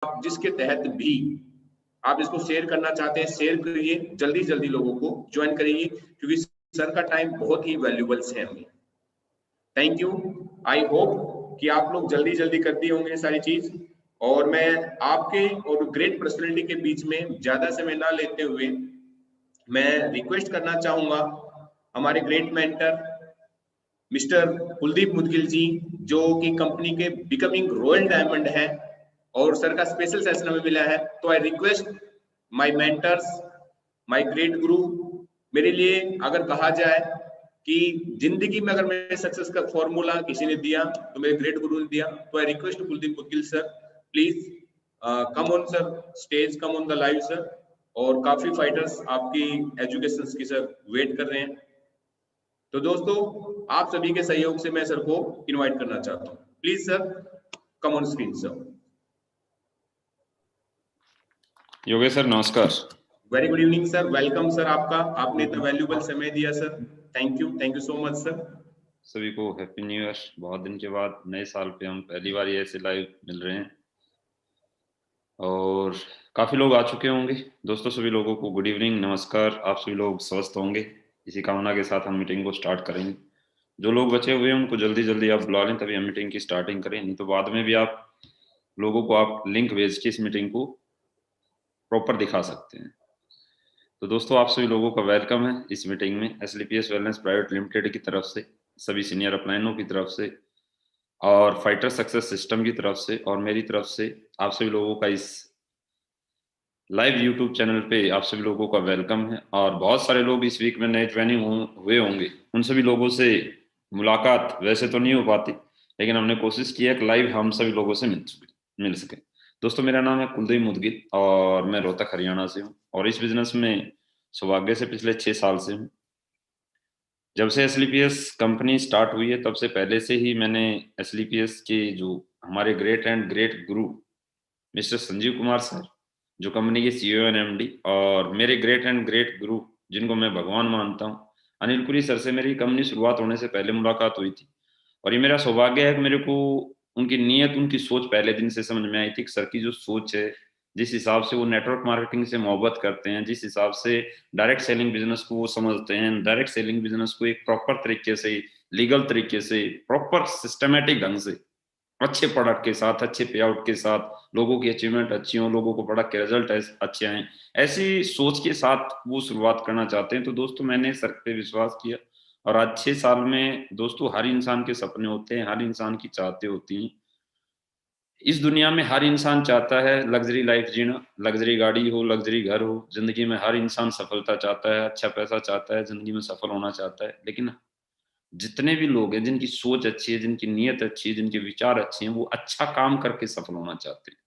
आप जिसके तहत भी आप इसको शेयर करना चाहते हैं शेयर करिए, जल्दी जल्दी लोगों को ज्वाइन करिए, क्योंकि सर का टाइम बहुत ही वैल्यूबल्स है हमें। Thank you. आई होप कि आप लोग जल्दी जल्दी कर दिए होंगे सारी चीज, और मैं आपके और ग्रेट पर्सनैलिटी के बीच में ज्यादा समय ना लेते हुए मैं रिक्वेस्ट करना चाहूंगा हमारे great mentor mister Kuldeep Mudgil ji, जो कि कंपनी के बिकमिंग रॉयल डायमंड है और सर का स्पेशल सेशन हमें मिला है। तो I request my mentors, my great गुरु, मेरे लिए अगर कहा जाए कि जिंदगी में अगर मैं सक्सेस का फॉर्मूला किसी ने दिया तो मेरे ग्रेट गुरु ने दिया, तो I request Kuldeep Mudgil sir, please come on sir stage, come on the live sir. और काफी फाइटर्स आपकी एजुकेशन की सर वेट कर रहे हैं। तो दोस्तों आप सभी के सहयोग से मैं सर को इनवाइट करना चाहता हूँ। Please sir come on screen sir. Yogesh sir नमस्कार। Very good evening sir, welcome sir आपका, आपने इतना वैल्यूबल समय दिया सर, thank you so much sir. सभी को हैप्पी न्यू ईयर। बहुत दिन के बाद नए साल पे हम पहली बार ऐसे लाइव मिल रहे हैं और काफ़ी लोग आ चुके होंगे। दोस्तों सभी लोगों को गुड इवनिंग, नमस्कार। आप सभी लोग स्वस्थ होंगे, इसी कामना के साथ हम मीटिंग को स्टार्ट करेंगे। जो लोग बचे हुए हैं उनको जल्दी जल्दी आप बुला लें, तभी हम मीटिंग की स्टार्टिंग करें, नहीं तो बाद में भी आप लोगों को आप लिंक भेज के इस मीटिंग को प्रॉपर दिखा सकते हैं। तो दोस्तों आप सभी लोगों का वेलकम है इस मीटिंग में, SLPS वेलनेस प्राइवेट लिमिटेड की तरफ से, सभी सीनियर अपलाइनों की तरफ से और फाइटर सक्सेस सिस्टम की तरफ से और मेरी तरफ से आप सभी लोगों का इस लाइव यूट्यूब चैनल पे आप सभी लोगों का वेलकम है। और बहुत सारे लोग इस वीक में नए ज्वाइनिंग हुए होंगे, उन सभी लोगों से मुलाकात वैसे तो नहीं हो पाती, लेकिन हमने कोशिश की है कि लाइव हम सभी लोगों से मिल सके। दोस्तों मेरा नाम है कुलदीप मुदगिल और मैं रोहतक हरियाणा से हूँ और इस बिजनेस में सौभाग्य से पिछले 6 साल से हूँ। जब से SLPS कंपनी स्टार्ट हुई है तब से पहले से ही मैंने SLPS के जो हमारे great and great Guru mister Sanjeev Kumar sir, जो कंपनी के CEO एंड MD, और मेरे ग्रेट एंड ग्रेट गुरु जिनको मैं भगवान मानता हूँ, अनिल पुरी सर से मेरी कंपनी शुरुआत होने से पहले मुलाकात हुई थी। और ये मेरा सौभाग्य है कि मेरे को उनकी नीयत, उनकी सोच पहले दिन से समझ में आई थी कि सर की जो सोच है, जिस हिसाब से वो नेटवर्क मार्केटिंग से मोहब्बत करते हैं, जिस हिसाब से डायरेक्ट सेलिंग बिजनेस को वो समझते हैं, डायरेक्ट सेलिंग बिजनेस को एक प्रॉपर तरीके से, लीगल तरीके से, प्रॉपर सिस्टमेटिक ढंग से, अच्छे प्रोडक्ट के साथ, अच्छे पे आउट के साथ, लोगों की अचीवमेंट अच्छी हो, लोगों को प्रोडक्ट के रिजल्ट अच्छे आए, ऐसी सोच के साथ वो शुरुआत करना चाहते हैं। तो दोस्तों मैंने सर पे विश्वास किया और आज 6 साल में दोस्तों हर इंसान के सपने होते हैं, हर इंसान की चाहते होती हैं। इस दुनिया में हर इंसान चाहता है लग्जरी लाइफ जीना, लग्जरी गाड़ी हो, लग्जरी घर हो। जिंदगी में हर इंसान सफलता चाहता है, अच्छा पैसा चाहता है, जिंदगी में सफल होना चाहता है। लेकिन जितने भी लोग हैं जिनकी सोच अच्छी है, जिनकी नीयत अच्छी है, जिनके विचार अच्छे हैं, वो अच्छा काम करके सफल होना चाहते हैं,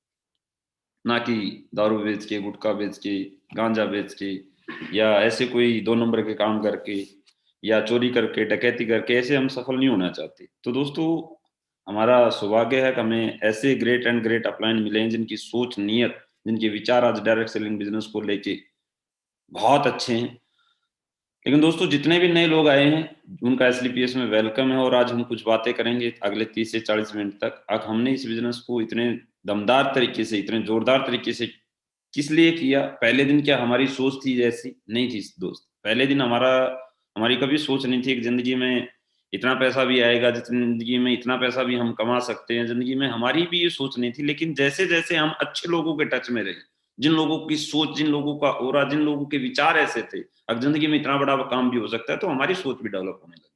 ना कि दारू बेच के, गुटखा बेच के, गांजा बेच के, या ऐसे कोई 2 नंबर के काम करके, या चोरी करके, डकैती करके। ऐसे हम सफल नहीं होना चाहते। तो दोस्तों हमारा सौभाग्य है कि हमें ऐसे ग्रेट एंड ग्रेट अपलाइन मिले हैं जिनकी सोच, नीयत, जिनके विचार आज डायरेक्ट सेलिंग बिजनेस को लेके बहुत अच्छे हैं। लेकिन दोस्तों जितने भी नए लोग आए हैं उनका SLPS में वेलकम है और आज हम कुछ बातें करेंगे अगले 30 से 40 मिनट तक। आज हमने इस बिजनेस को इतने दमदार तरीके से, इतने जोरदार तरीके से किस लिए किया? पहले दिन क्या हमारी सोच थी जैसी? नहीं थी दोस्त। पहले दिन हमारी कभी सोच नहीं थी कि जिंदगी में इतना पैसा भी आएगा, जिंदगी में इतना पैसा भी हम कमा सकते हैं, जिंदगी में हमारी भी ये सोच नहीं थी। लेकिन जैसे जैसे हम अच्छे लोगों के टच में रहे, जिन लोगों की सोच, जिन लोगों का ऑरा, जिन लोगों के विचार ऐसे थे अब जिंदगी में इतना बड़ा काम भी हो सकता है, तो हमारी सोच भी डेवलप होने लगी।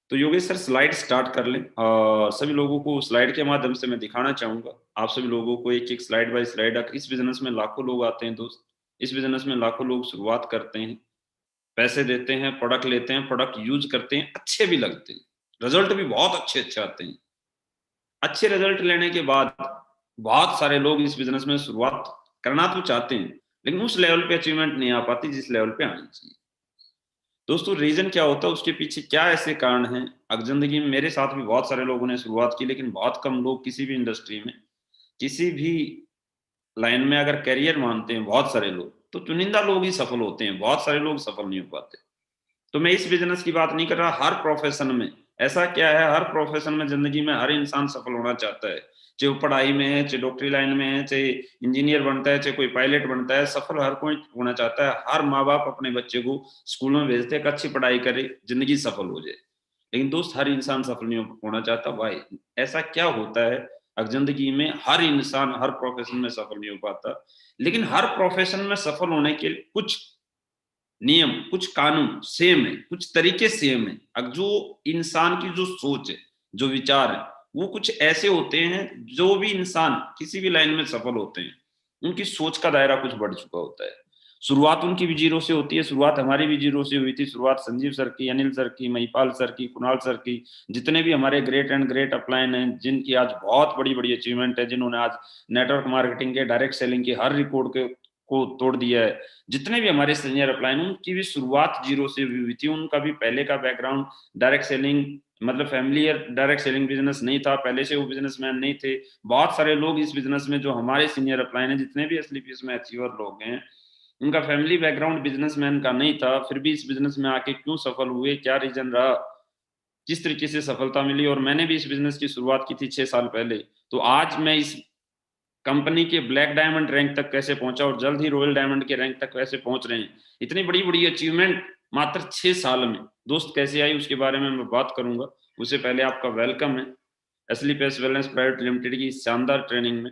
तो योगेश सर स्लाइड स्टार्ट कर लें और सभी लोगों को स्लाइड के माध्यम से मैं दिखाना चाहूंगा आप सभी लोगों को, एक एक स्लाइड बाय स्लाइड। इस बिजनेस में लाखों लोग आते हैं दोस्त, इस बिजनेस में लाखों लोग शुरुआत करते हैं, पैसे देते हैं, प्रोडक्ट लेते हैं, प्रोडक्ट यूज करते हैं, अच्छे भी लगते हैं, रिजल्ट भी बहुत अच्छे अच्छे आते हैं। अच्छे रिजल्ट लेने के बाद बहुत सारे लोग इस बिजनेस में शुरुआत करना तो चाहते हैं, लेकिन उस लेवल पे अचीवमेंट नहीं आ पाती जिस लेवल पे आनी चाहिए। दोस्तों रीजन क्या होता है, उसके पीछे क्या ऐसे कारण हैं? अब जिंदगी में मेरे साथ भी बहुत सारे लोगों ने शुरुआत की, लेकिन बहुत कम लोग किसी भी इंडस्ट्री में, किसी भी लाइन में अगर करियर मानते हैं बहुत सारे लोग, तो चुनिंदा लोग ही सफल होते हैं, बहुत सारे लोग सफल नहीं हो पाते। तो मैं इस बिजनेस की बात नहीं कर रहा, हर प्रोफेशन में ऐसा क्या है, हर प्रोफेशन में जिंदगी में हर इंसान सफल होना चाहता है। चाहे वो पढ़ाई में है, चाहे डॉक्टरी लाइन में है, चाहे इंजीनियर बनता है, चाहे कोई पायलट बनता है, सफल हर कोई होना चाहता है। हर माँ बाप अपने बच्चे को स्कूल में भेजते हैं, अच्छी पढ़ाई करे, जिंदगी सफल हो जाए। लेकिन दोस्त हर इंसान सफल नहीं होना चाहता भाई। ऐसा क्या होता है जिंदगी में, हर इंसान हर प्रोफेशन में सफल नहीं हो पाता। लेकिन हर प्रोफेशन में सफल होने के कुछ नियम, कुछ कानून सेम है, कुछ तरीके सेम है। अब जो इंसान की जो सोच है, जो विचार है, वो कुछ ऐसे होते हैं, जो भी इंसान किसी भी लाइन में सफल होते हैं उनकी सोच का दायरा कुछ बढ़ चुका होता है। शुरुआत उनकी भी जीरो से होती है, शुरुआत हमारी भी जीरो से हुई थी। शुरुआत संजीव सर की, अनिल सर की, महिपाल सर की, कुणाल सर की, जितने भी हमारे ग्रेट एंड ग्रेट अपलाइन हैं, जिनकी आज बहुत बड़ी बड़ी अचीवमेंट है, जिन्होंने आज नेटवर्क मार्केटिंग के, डायरेक्ट सेलिंग के हर रिकॉर्ड को तोड़ दिया है, जितने भी हमारे सीनियर अपलाइन, उनकी भी शुरुआत जीरो से हुई थी। उनका भी पहले का बैकग्राउंड डायरेक्ट सेलिंग, मतलब फैमिलियर डायरेक्ट सेलिंग बिजनेस नहीं था, पहले से वो बिजनेसमैन नहीं थे। बहुत सारे लोग इस बिजनेस में, जो हमारे सीनियर अपलाइन है, जितने भी एसलीपीएस में अचीवर लोग हैं, उनका फैमिली बैकग्राउंड बिजनेसमैन का नहीं था, फिर भी इस बिजनेस में आके क्यों सफल हुए, क्या रीजन रहा, किस तरीके से सफलता मिली। और मैंने भी इस बिजनेस की शुरुआत की थी 6 साल पहले। तो आज मैं इस कंपनी के ब्लैक डायमंड रैंक तक कैसे पहुंचा, और जल्द ही रॉयल डायमंड के रैंक तक कैसे पहुंच रहे हैं। इतनी बड़ी बड़ी अचीवमेंट मात्र 6 साल में दोस्त कैसे आई, उसके बारे में मैं बात करूंगा। उससे पहले आपका वेलकम है एसलीपीएस वेलनेस प्राइवेट लिमिटेड की शानदार ट्रेनिंग में।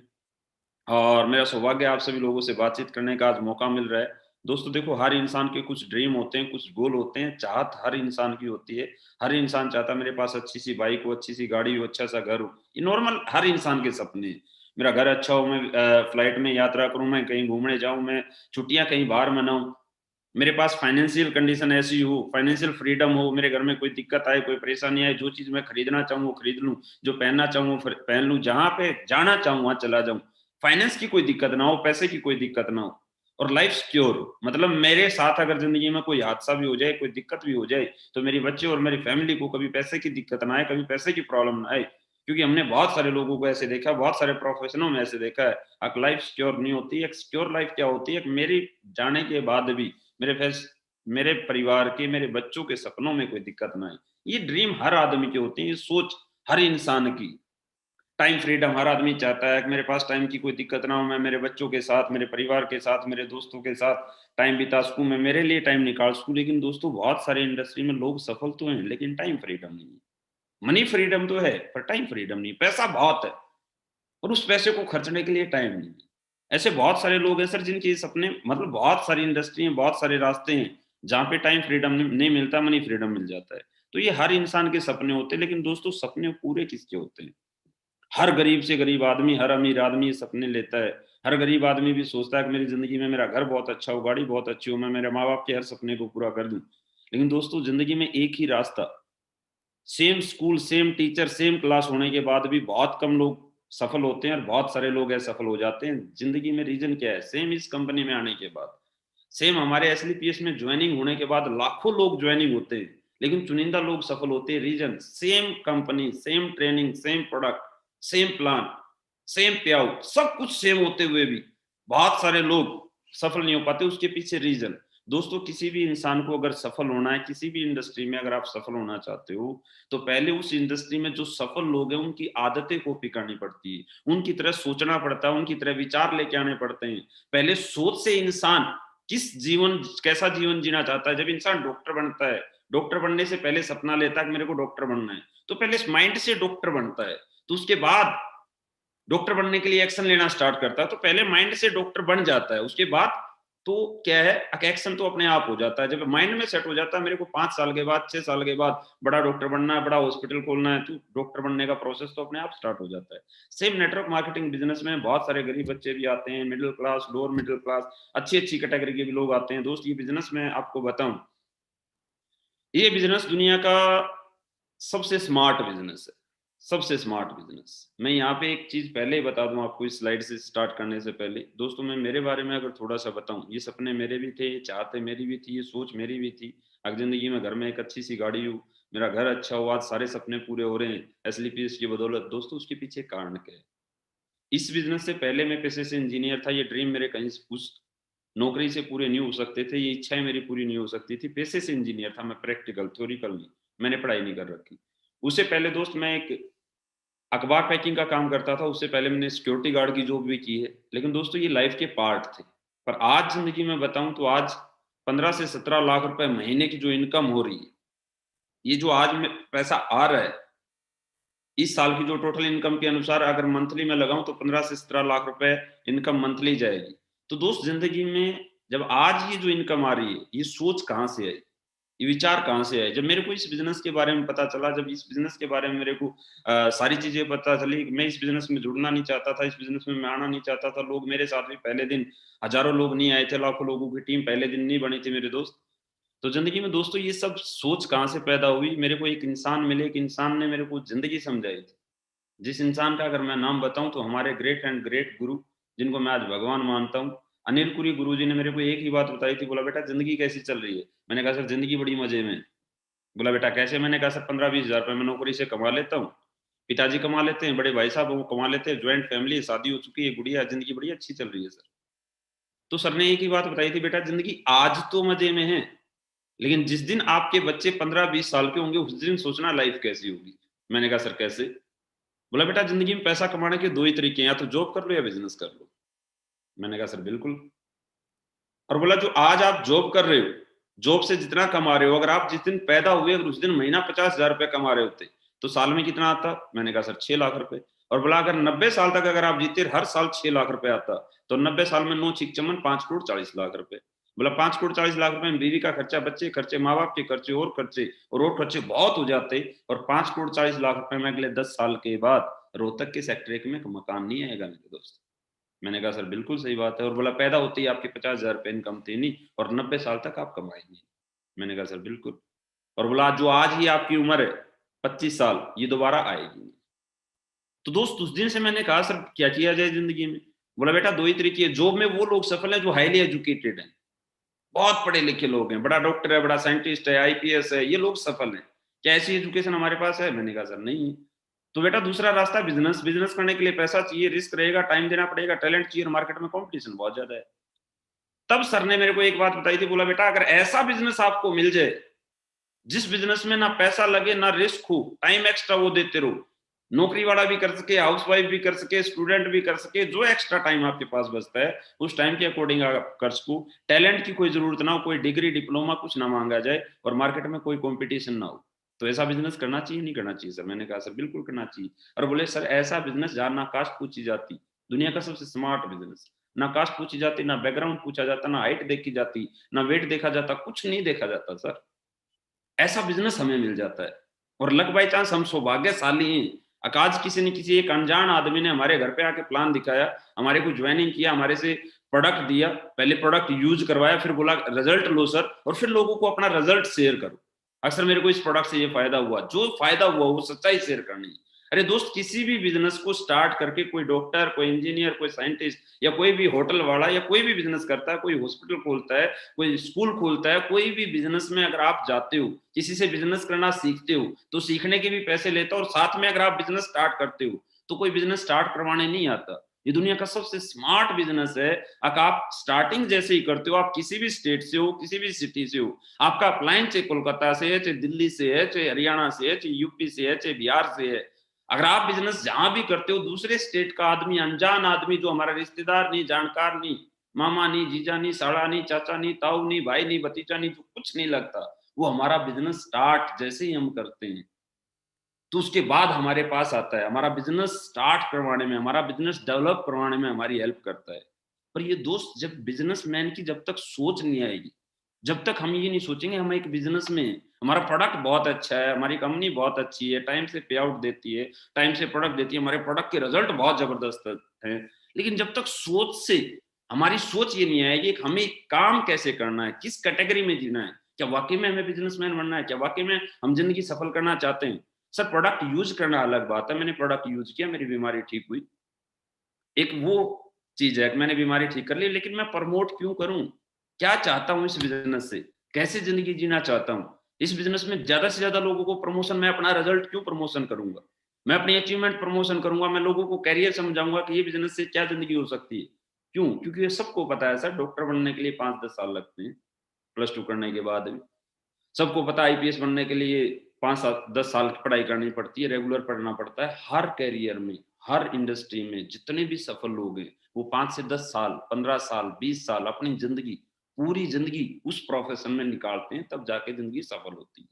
और मेरा सौभाग्य आप सभी लोगों से बातचीत करने का आज मौका मिल रहा है। दोस्तों देखो, हर इंसान के कुछ ड्रीम होते हैं, कुछ गोल होते हैं, चाहत हर इंसान की होती है। हर इंसान चाहता है मेरे पास अच्छी सी बाइक हो, अच्छी सी गाड़ी हो, अच्छा सा घर हो। ये नॉर्मल हर इंसान के सपने हैं। मेरा घर अच्छा हो, मैं फ्लाइट में यात्रा करूं, मैं कहीं घूमने जाऊं, मैं छुट्टियां कहीं बाहर मनाऊं, मेरे पास फाइनेंशियल कंडीशन ऐसी हो, फाइनेंशियल फ्रीडम हो, मेरे घर में कोई दिक्कत आए, कोई परेशानी आए, जो चीज मैं खरीदना चाहूँ वो खरीद लूं, जो पहनना चाहूँ वो पहन लूं, जहां पे जाना चाहूँ वहां चला जाऊं, फाइनेंस की कोई दिक्कत ना हो, पैसे की कोई दिक्कत ना हो, और लाइफ सिक्योर हो। मतलब मेरे साथ अगर जिंदगी में कोई हादसा भी हो जाए, कोई दिक्कत भी हो जाए, तो मेरे बच्चे और मेरी फैमिली को कभी पैसे की दिक्कत ना आए, कभी पैसे की प्रॉब्लम ना आए। क्योंकि हमने बहुत सारे लोगों को ऐसे देखा, बहुत सारे प्रोफेशनों में ऐसे देखा है। एक लाइफ सिक्योर नहीं होती। एक सिक्योर लाइफ क्या होती है, मेरी जाने के बाद भी मेरे परिवार के, मेरे बच्चों के सपनों में कोई दिक्कत ना आए। ये ड्रीम हर आदमी के होते हैं, ये सोच हर इंसान की। टाइम फ्रीडम हर आदमी चाहता है कि मेरे पास टाइम की कोई दिक्कत ना हो, मैं मेरे बच्चों के साथ, मेरे परिवार के साथ, मेरे दोस्तों के साथ टाइम बिता सकूं, मैं मेरे लिए टाइम निकाल सकूं। लेकिन दोस्तों बहुत सारे इंडस्ट्री में लोग सफल तो हैं, लेकिन टाइम फ्रीडम नहीं है। मनी फ्रीडम तो है पर टाइम फ्रीडम नहीं। पैसा बहुत है और उस पैसे को खर्चने के लिए टाइम नहीं है। ऐसे बहुत सारे लोग हैं सर, जिनके सपने, मतलब बहुत सारी इंडस्ट्री हैं, बहुत सारे रास्ते हैं जहाँ पे टाइम फ्रीडम नहीं मिलता, मनी फ्रीडम मिल जाता है। तो ये हर इंसान के सपने होते हैं। लेकिन दोस्तों सपने पूरे किसके होते हैं? हर गरीब से गरीब आदमी, हर अमीर आदमी ये सपने लेता है। हर गरीब आदमी भी सोचता है कि मेरी जिंदगी में मेरा घर बहुत अच्छा हो, गाड़ी बहुत अच्छी हो, मैं मेरे माँ बाप के हर सपने को पूरा कर दूं। लेकिन दोस्तों जिंदगी में एक ही रास्ता, same school, same teacher, same class होने के बाद भी बहुत कम लोग सफल होते हैं और बहुत सारे लोग असफल हो जाते हैं। जिंदगी में रीजन क्या है? सेम इस कंपनी में आने के बाद, सेम हमारे एसलीपीएस में ज्वाइनिंग होने के बाद लाखों लोग ज्वाइनिंग होते हैं, लेकिन चुनिंदा लोग सफल होते हैं। Reason same company, same training, same product, same plan, same pay out, सब कुछ सेम होते हुए भी बहुत सारे लोग सफल नहीं हो पाते। उसके पीछे रीजन, दोस्तों किसी भी इंसान को अगर सफल होना है, किसी भी इंडस्ट्री में अगर आप सफल होना चाहते हो, तो पहले उस इंडस्ट्री में जो सफल लोग हैं उनकी आदतें कॉपी करनी पड़ती है, उनकी तरह सोचना पड़ता है, उनकी तरह विचार लेके आने पड़ते हैं। पहले सोच से इंसान कैसा जीवन जीना चाहता है। जब इंसान डॉक्टर बनता है, डॉक्टर बनने से पहले सपना लेता है कि मेरे को डॉक्टर बनना है, तो पहले इस माइंड से डॉक्टर बनता है, तो उसके बाद डॉक्टर बनने के लिए एक्शन लेना स्टार्ट करता है। तो पहले माइंड से डॉक्टर बन जाता है, उसके बाद तो क्या है, एक्शन तो अपने आप हो जाता है। जब माइंड में सेट हो जाता है मेरे को 5 साल के बाद, 6 साल के बाद बड़ा डॉक्टर बनना है, बड़ा हॉस्पिटल खोलना है, तो डॉक्टर बनने का प्रोसेस तो अपने आप स्टार्ट हो जाता है। सेम नेटवर्क मार्केटिंग बिजनेस में बहुत सारे गरीब बच्चे भी आते हैं, middle class, lower middle class, अच्छी अच्छी कैटेगरी के भी लोग आते हैं। दोस्त ये बिजनेस में आपको बताऊं, ये बिजनेस दुनिया का सबसे स्मार्ट बिजनेस है, सबसे स्मार्ट बिजनेस। मैं यहाँ पे एक चीज पहले ही बता दूं आपको, इस स्लाइड से स्टार्ट करने से पहले दोस्तों, मैं मेरे बारे में अगर थोड़ा सा बताऊं, ये सपने मेरे भी थे, ये चाहते मेरी भी थी, ये सोच मेरी भी थी। अगर जिंदगी में घर में एक अच्छी सी गाड़ी हो, मेरा घर अच्छा हो, आज सारे सपने पूरे हो रहे हैं एसलीपीएस की बदौलत। दोस्तों उसके पीछे कारण क्या है? इस बिजनेस से पहले मैं पेशे से इंजीनियर था। ये ड्रीम मेरे कहीं उस नौकरी से पूरे नहीं हो सकते थे, ये इच्छाएं मेरी पूरी नहीं हो सकती थी। पेशे से इंजीनियर था मैं, प्रैक्टिकल, थ्योरिकल नहीं, मैंने पढ़ाई नहीं कर रखी। उससे पहले दोस्त मैं एक अखबार पैकिंग का काम करता था, उससे पहले मैंने सिक्योरिटी गार्ड की जॉब भी की है। लेकिन दोस्तों ये लाइफ के पार्ट थे। पर आज जिंदगी में बताऊं तो आज 15 से 17 लाख रुपए महीने की जो इनकम हो रही है, ये जो आज में पैसा आ रहा है, इस साल की जो टोटल इनकम के अनुसार अगर मंथली में लगाऊं तो 15 से 17 लाख रुपए इनकम मंथली जाएगी। तो दोस्त जिंदगी में जब आज ये जो इनकम आ रही है, ये सोच कहाँ से आई, ये विचार कहाँ से आए? जब मेरे को इस बिजनेस के बारे में पता चला, जब इस बिजनेस के बारे में मेरे को सारी चीजें पता चली, मैं इस बिजनेस में जुड़ना नहीं चाहता था, इस बिजनेस में मैं आना नहीं चाहता था। लोग मेरे साथ भी पहले दिन हजारों लोग नहीं आए थे, लाखों लोगों की टीम पहले दिन नहीं बनी थी मेरे दोस्त। तो जिंदगी में दोस्तों ये सब सोच कहाँ से पैदा हुई? मेरे को एक इंसान मिले, एक इंसान ने मेरे को जिंदगी समझाई थी, जिस इंसान का अगर मैं नाम बताऊं तो हमारे ग्रेट एंड ग्रेट गुरु, जिनको मैं आज भगवान मानता हूं, अनिल पुरी गुरु जी ने मेरे को एक ही बात बताई थी। बोला बेटा जिंदगी कैसी चल रही है? मैंने कहा सर जिंदगी बड़ी मजे में। बोला बेटा कैसे? मैंने कहा सर 15-20 हजार रुपए मैं नौकरी से कमा लेता हूँ, पिताजी कमा लेते हैं, बड़े भाई साहब वो कमा लेते हैं, ज्वाइंट फैमिली, शादी हो चुकी है, गुड़िया, जिंदगी बड़ी अच्छी चल रही है सर। तो सर ने एक ही बात बताई थी, बेटा जिंदगी आज तो मजे में है, लेकिन जिस दिन आपके बच्चे 15-20 साल के होंगे उस दिन सोचना लाइफ कैसी होगी। मैंने कहा सर कैसे? बोला बेटा जिंदगी में पैसा कमाने के दो ही तरीके हैं, या तो जॉब कर लो या बिजनेस कर लो। मैंने कहा सर बिल्कुल। और बोला जो आज आप जॉब कर रहे हो, जॉब से जितना कमा रहे हो, अगर आप जिस दिन पैदा हुए अगर उस दिन महीना 50,000 रुपए कमा रहे होते तो साल में कितना आता? मैंने कहा सर 6 लाख रुपए। और बोला अगर 90 साल तक अगर आप जीते, हर साल 6 लाख रुपए आता, तो 90 साल में 9 छिक चमन 5 करोड़ 40 लाख रुपए। बोला 5 करोड़ 40 लाख रुपए में बीवी का खर्चा, बच्चे खर्चे, माँ बाप के खर्चे और खर्चे बहुत हो जाते। और 5 करोड़ 40 लाख रुपए में अगले 10 साल के बाद रोहतक के सेक्टर 1 में मकान नहीं आएगा मेरे दोस्त। मैंने कहा सर बिल्कुल सही बात है। और बोला पैदा होते ही आपके 50,000 रुपए इनकम थी नहीं, और 90 साल तक आप कमाएंगे। मैंने कहा सर बिल्कुल। और बोला जो आज ही आपकी उम्र है 25 साल, ये दोबारा आएगी नहीं। तो दोस्त उस दिन से मैंने कहा सर क्या किया जाए जिंदगी में? बोला बेटा दो ही तरीके है, जॉब में वो लोग सफल हैं जो हाईली एजुकेटेड हैं, बहुत पढ़े लिखे लोग हैं, बड़ा डॉक्टर है, बड़ा साइंटिस्ट है, आईपीएस है, ये लोग सफल हैं। क्या ऐसी एजुकेशन हमारे पास है? मैंने कहा सर नहीं है। तो बेटा दूसरा रास्ता बिजनेस, बिजनेस करने के लिए पैसा चाहिए, रिस्क रहेगा, टाइम देना पड़ेगा, टैलेंट चाहिए, और मार्केट में कंपटीशन बहुत ज्यादा है। तब सर ने मेरे को एक बात बताई थी, बोला बेटा अगर ऐसा बिजनेस आपको मिल जाए जिस बिजनेस में ना पैसा लगे ना रिस्क हो, टाइम एक्स्ट्रा वो देते रहो, नौकरी वाला भी कर सके, हाउस वाइफ भी कर सके, स्टूडेंट भी कर सके, जो एक्स्ट्रा टाइम आपके पास बचता है उस टाइम के अकॉर्डिंग आप कर सको, टैलेंट की कोई जरूरत ना हो, कोई डिग्री डिप्लोमा कुछ ना मांगा जाए, और मार्केट में कोई कंपटीशन ना हो, तो ऐसा बिजनेस करना चाहिए नहीं करना चाहिए? सर मैंने कहा सर बिल्कुल करना चाहिए। और बोले सर ऐसा बिजनेस जहाँ ना कास्ट पूछी जाती, दुनिया का सबसे स्मार्ट बिजनेस, ना कास्ट पूछी जाती, ना बैकग्राउंड पूछा जाता, ना हाइट देखी जाती, ना वेट देखा जाता, कुछ नहीं देखा जाता सर, ऐसा बिजनेस हमें मिल जाता है। और लक बाई चांस हम सौभाग्यशाली हैं, आज किसी न किसी एक अनजान आदमी ने हमारे घर पे आके प्लान दिखाया, हमारे को ज्वाइनिंग किया, हमारे से प्रोडक्ट दिया, पहले प्रोडक्ट यूज करवाया, फिर बोला रिजल्ट लो सर, और फिर लोगों को अपना रिजल्ट शेयर करो। अक्सर मेरे को इस प्रोडक्ट से ये फायदा हुआ, जो फायदा हुआ वो सच्चाई शेयर करनी है। अरे दोस्त किसी भी बिजनेस को स्टार्ट करके कोई डॉक्टर, कोई इंजीनियर, कोई साइंटिस्ट, या कोई भी होटल वाला, या कोई भी बिजनेस करता है, कोई हॉस्पिटल खोलता है, कोई स्कूल खोलता है, कोई भी बिजनेस में अगर आप जाते हो, किसी से बिजनेस करना सीखते हो, तो सीखने के भी पैसे लेता हो, और साथ में अगर आप बिजनेस स्टार्ट करते हो तो कोई बिजनेस स्टार्ट करवाने नहीं आता। ये दुनिया का सबसे स्मार्ट बिजनेस है। अगर आप स्टार्टिंग जैसे ही करते हो, आप किसी भी स्टेट से हो, किसी भी सिटी से हो, आपका अप्लाइन चाहे कोलकाता से है, चाहे दिल्ली से है, चाहे हरियाणा से है, चाहे यूपी से है, चाहे बिहार से है, अगर आप बिजनेस जहां भी करते हो, दूसरे स्टेट का आदमी, अनजान आदमी, जो हमारा रिश्तेदार नहीं, जानकार नहीं, मामा नहीं, जीजा नहीं, साड़ा नहीं, चाचा नहीं, ताऊ नहीं, भाई नहीं, भतीजा नहीं, जो कुछ नहीं लगता, वो हमारा बिजनेस स्टार्ट जैसे ही हम करते हैं तो उसके बाद हमारे पास आता है, हमारा बिजनेस स्टार्ट करवाने में, हमारा बिजनेस डेवलप करवाने में हमारी हेल्प करता है। पर ये दोस्त जब बिजनेसमैन की जब तक सोच नहीं आएगी, जब तक हम ये नहीं सोचेंगे हम एक बिजनेस में, हमारा प्रोडक्ट बहुत अच्छा है, हमारी कंपनी बहुत अच्छी है, टाइम से पे आउट देती है, टाइम से प्रोडक्ट देती है, हमारे प्रोडक्ट के रिजल्ट बहुत जबरदस्त है, लेकिन जब तक सोच से हमारी सोच ये नहीं आएगी कि हमें काम कैसे करना है, किस कैटेगरी में जीना है, क्या वाकई में हमें बिजनेसमैन बनना है, क्या वाकई में हम जिंदगी सफल करना चाहते हैं। सर प्रोडक्ट यूज करना अलग बात है, मैंने प्रोडक्ट यूज किया, मेरी बीमारी ठीक हुई, एक वो चीज है कि मैंने बीमारी ठीक कर ली, लेकिन मैं प्रमोट क्यों करूं, क्या चाहता हूं इस बिजनेस से, कैसे जिंदगी जीना चाहता हूं इस बिजनेस में, ज्यादा से ज्यादा लोगों को प्रमोशन, मैं अपना रिजल्ट क्यों प्रमोशन करूंगा, मैं अपनी अचीवमेंट प्रमोशन करूंगा, मैं लोगों को कैरियर समझाऊंगा कि ये बिजनेस से क्या जिंदगी हो सकती है। क्यों? क्योंकि ये सबको पता है सर, डॉक्टर बनने के लिए 5-10 साल लगते हैं, +2 करने के बाद भी। सबको पता आईपीएस बनने के लिए 5-10 साल की पढ़ाई करनी पड़ती है, रेगुलर पढ़ना पड़ता है। हर कैरियर में, हर इंडस्ट्री में जितने भी सफल लोग हैं वो 5 से 10 साल, 15 साल, 20 साल अपनी जिंदगी, पूरी जिंदगी उस प्रोफेशन में निकालते हैं, तब जाके जिंदगी सफल होती है।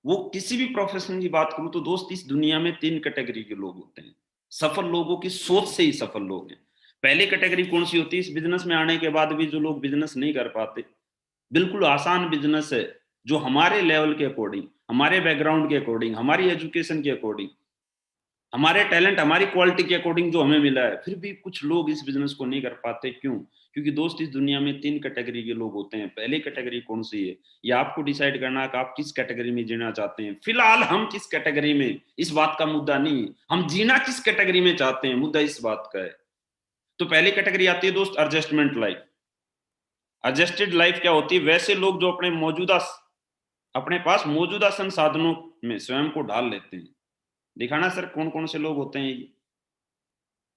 वो किसी भी प्रोफेशन की बात करूं तो दोस्त, इस दुनिया में 3 कैटेगरी के लोग होते हैं। सफल लोगों की सोच से ही सफल लोग हैं। पहली कैटेगरी कौन सी होती है? इस बिजनेस में आने के बाद भी जो लोग बिजनेस नहीं कर पाते, बिल्कुल आसान बिजनेस है जो हमारे लेवल के अकॉर्डिंग, हमारे बैकग्राउंड के अकॉर्डिंग, हमारी एजुकेशन के अकॉर्डिंग, हमारे टैलेंट, हमारी क्वालिटी के अकॉर्डिंग जो हमें मिला है, फिर भी कुछ लोग इस बिजनेस को नहीं कर पाते। क्यों? क्योंकि दोस्त, इस दुनिया में 3 कैटेगरी के लोग होते हैं। पहली कैटेगरी कौन सी है, ये आपको डिसाइड करना है कि आप किस कैटेगरी में जीना चाहते हैं। फिलहाल हम किस कैटेगरी में, इस बात का मुद्दा नहीं है, हम जीना किस कैटेगरी में चाहते हैं, मुद्दा इस बात का है। तो पहली कैटेगरी आती है दोस्त, एडजस्टमेंट लाइफ। एडजस्टेड लाइफ क्या होती है? वैसे लोग जो अपने पास मौजूदा संसाधनों में स्वयं को ढाल लेते हैं। दिखाना सर कौन कौन से लोग होते हैं ये।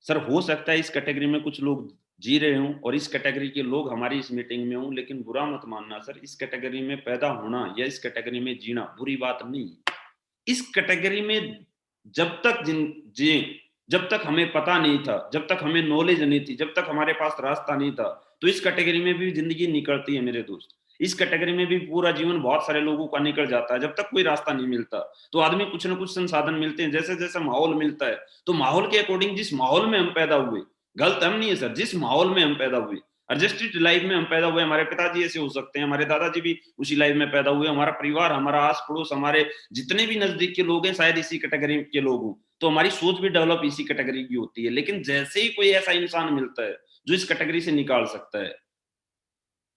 सर हो सकता है इस कैटेगरी में कुछ लोग जी रहे हों और इस कैटेगरी के लोग हमारी इस मीटिंग में हों, लेकिन बुरा मत मानना सर, इस कैटेगरी में पैदा होना या इस कैटेगरी में जीना बुरी बात नहीं। इस कैटेगरी में जब तक जिए, जब तक हमें पता नहीं था, जब तक हमें नॉलेज नहीं थी, जब तक हमारे पास रास्ता नहीं था, तो इस कैटेगरी में भी जिंदगी निकलती है मेरे दोस्त। इस कैटेगरी में भी पूरा जीवन बहुत सारे लोगों का निकल जाता है। जब तक कोई रास्ता नहीं मिलता तो आदमी कुछ ना कुछ संसाधन मिलते हैं, जैसे जैसे माहौल मिलता है, तो माहौल के अकॉर्डिंग, जिस माहौल में हम पैदा हुए, गलत हम नहीं है सर, जिस माहौल में हम पैदा हुए, एडजस्टेड लाइफ में हम पैदा हुए, हमारे पिताजी ऐसे हो सकते हैं, हमारे दादाजी भी उसी लाइफ में पैदा हुए, हमारा परिवार, हमारा आस पड़ोस, हमारे जितने भी नजदीक के लोग हैं शायद इसी कैटेगरी के लोग हों, तो हमारी सोच भी डेवलप इसी कैटेगरी की होती है। लेकिन जैसे ही कोई ऐसा इंसान मिलता है जो इस कैटेगरी से निकाल सकता है,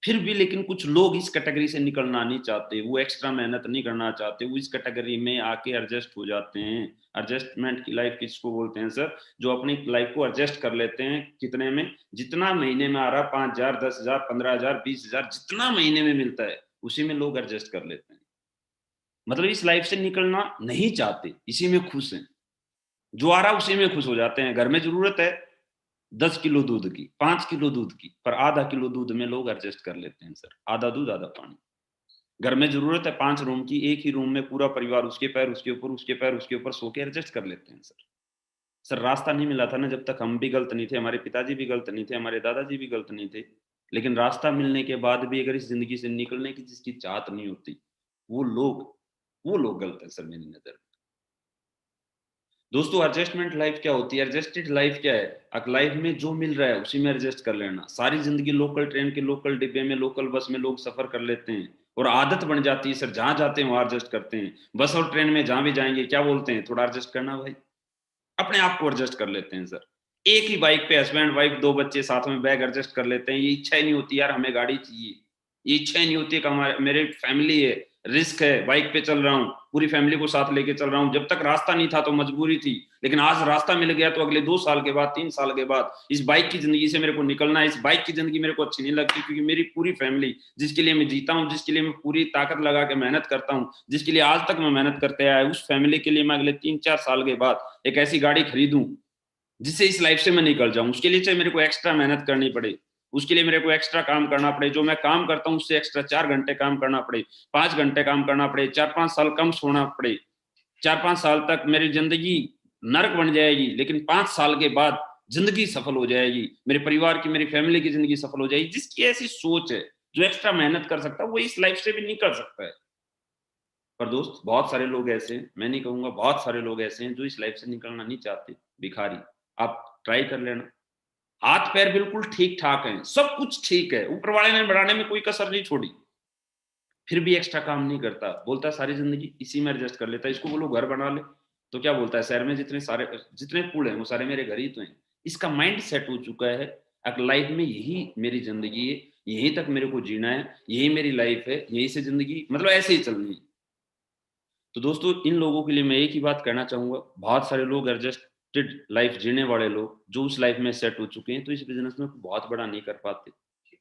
फिर भी लेकिन कुछ लोग इस कैटेगरी से निकलना नहीं चाहते, वो एक्स्ट्रा मेहनत नहीं करना चाहते, वो इस कैटेगरी में आके एडजस्ट हो जाते हैं। एडजस्टमेंट की लाइफ किसको बोलते हैं सर? जो अपनी लाइफ को एडजस्ट कर लेते हैं, कितने में? जितना महीने में आ रहा, 5,000, 10,000, 15,000, 20,000, जितना महीने में मिलता है उसी में लोग एडजस्ट कर लेते हैं। मतलब इस लाइफ से निकलना नहीं चाहते, इसी में खुश हैं, जो आ रहा उसी में खुश हो जाते हैं। घर में जरूरत है 10 किलो दूध की, 5 किलो दूध की, पर आधा किलो दूध में लोग एडजस्ट कर लेते हैं सर, आधा दूध आधा पानी। घर में जरूरत है 5 रूम की, एक ही रूम में पूरा परिवार उसके पैर उसके ऊपर, उसके पैर उसके ऊपर सो के एडजस्ट कर लेते हैं सर। सर रास्ता नहीं मिला था ना, जब तक हम भी गलत नहीं थे, हमारे पिताजी भी गलत नहीं थे, हमारे दादाजी भी गलत नहीं थे, लेकिन रास्ता मिलने के बाद भी अगर इस जिंदगी से निकलने की जिसकी चाहत नहीं होती, वो लोग वो लोग गलत है सर मेरी नजर में। दोस्तों, एडजस्टमेंट लाइफ क्या होती है? एडजस्टेड लाइफ क्या है? अब लाइफ में जो मिल रहा है उसी में एडजस्ट कर लेना। सारी जिंदगी लोकल ट्रेन के लोकल डिब्बे में, लोकल बस में लोग सफर कर लेते हैं और आदत बन जाती है सर, जहां जाते हैं वहां एडजस्ट करते हैं। बस और ट्रेन में जहां भी जाएंगे क्या बोलते हैं? थोड़ा एडजस्ट करना भाई, अपने आप को एडजस्ट कर लेते हैं सर। एक ही बाइक पे हस्बैंड वाइफ 2 बच्चे साथ में बैग एडजस्ट कर लेते हैं। ये इच्छा ही नहीं होती यार हमें गाड़ी चाहिए, ये इच्छा ही नहीं होती है कि हमारे मेरे फैमिली है, रिस्क है, बाइक पे चल रहा हूँ, पूरी फैमिली को साथ लेके चल रहा हूँ। जब तक रास्ता नहीं था तो मजबूरी थी, लेकिन आज रास्ता मिल गया तो अगले 2 साल के बाद, 3 साल के बाद इस बाइक की जिंदगी से मेरे को निकलना है। इस बाइक की जिंदगी मेरे को अच्छी नहीं लगती, क्योंकि मेरी पूरी फैमिली, जिसके लिए मैं जीता हूँ, जिसके लिए मैं पूरी ताकत लगा के मेहनत करता हूँ, जिसके लिए आज तक मैं मेहनत करते आया, उस फैमिली के लिए मैं अगले 3-4 साल के बाद एक ऐसी गाड़ी खरीदूं जिससे इस लाइफ से मैं निकल जाऊं। उसके लिए चाहे मेरे को एक्स्ट्रा मेहनत करनी पड़े, उसके लिए मेरे को एक्स्ट्रा काम करना पड़े, जो मैं काम करता हूं उससे एक्स्ट्रा 4 घंटे काम करना पड़े, 5 घंटे काम करना पड़े, 4-5 साल कम सोना पड़े, 4-5 साल तक मेरी जिंदगी नरक बन जाएगी, लेकिन 5 साल के बाद जिंदगी सफल हो जाएगी, मेरे परिवार की, मेरी फैमिली की जिंदगी सफल हो जाएगी। जिसकी ऐसी सोच है, जो एक्स्ट्रा मेहनत कर सकता है, वो इस लाइफ से भी निकल सकता है। पर दोस्त, बहुत सारे लोग ऐसे हैं, मैं नहीं कहूंगा, बहुत सारे लोग ऐसे हैं जो इस लाइफ से निकलना नहीं चाहते। भिखारी, आप ट्राई कर लेना, हाथ पैर बिल्कुल ठीक ठाक हैं, सब कुछ ठीक है, ऊपर वाले ने बढ़ाने में कोई कसर नहीं छोड़ी, फिर भी एक्स्ट्रा काम नहीं करता, बोलता है सारी जिंदगी इसी में एडजस्ट कर लेता है। इसको बोलो घर बना ले तो क्या बोलता है? शहर में जितने पुल हैं वो सारे मेरे घर ही तो हैं। इसका माइंड सेट हो चुका है, अब लाइफ में यही मेरी जिंदगी है, यहीं तक मेरे को जीना है, यही मेरी लाइफ है, यही से जिंदगी मतलब ऐसे ही चलनी है। तो दोस्तों, इन लोगों के लिए मैं एक ही बात कहना चाहूंगा, बहुत सारे लोग एडजस्टेड लाइफ जीने वाले लोग जो उस लाइफ में सेट हो चुके हैं, तो इस बिजनेस में बहुत बड़ा नहीं कर पाते,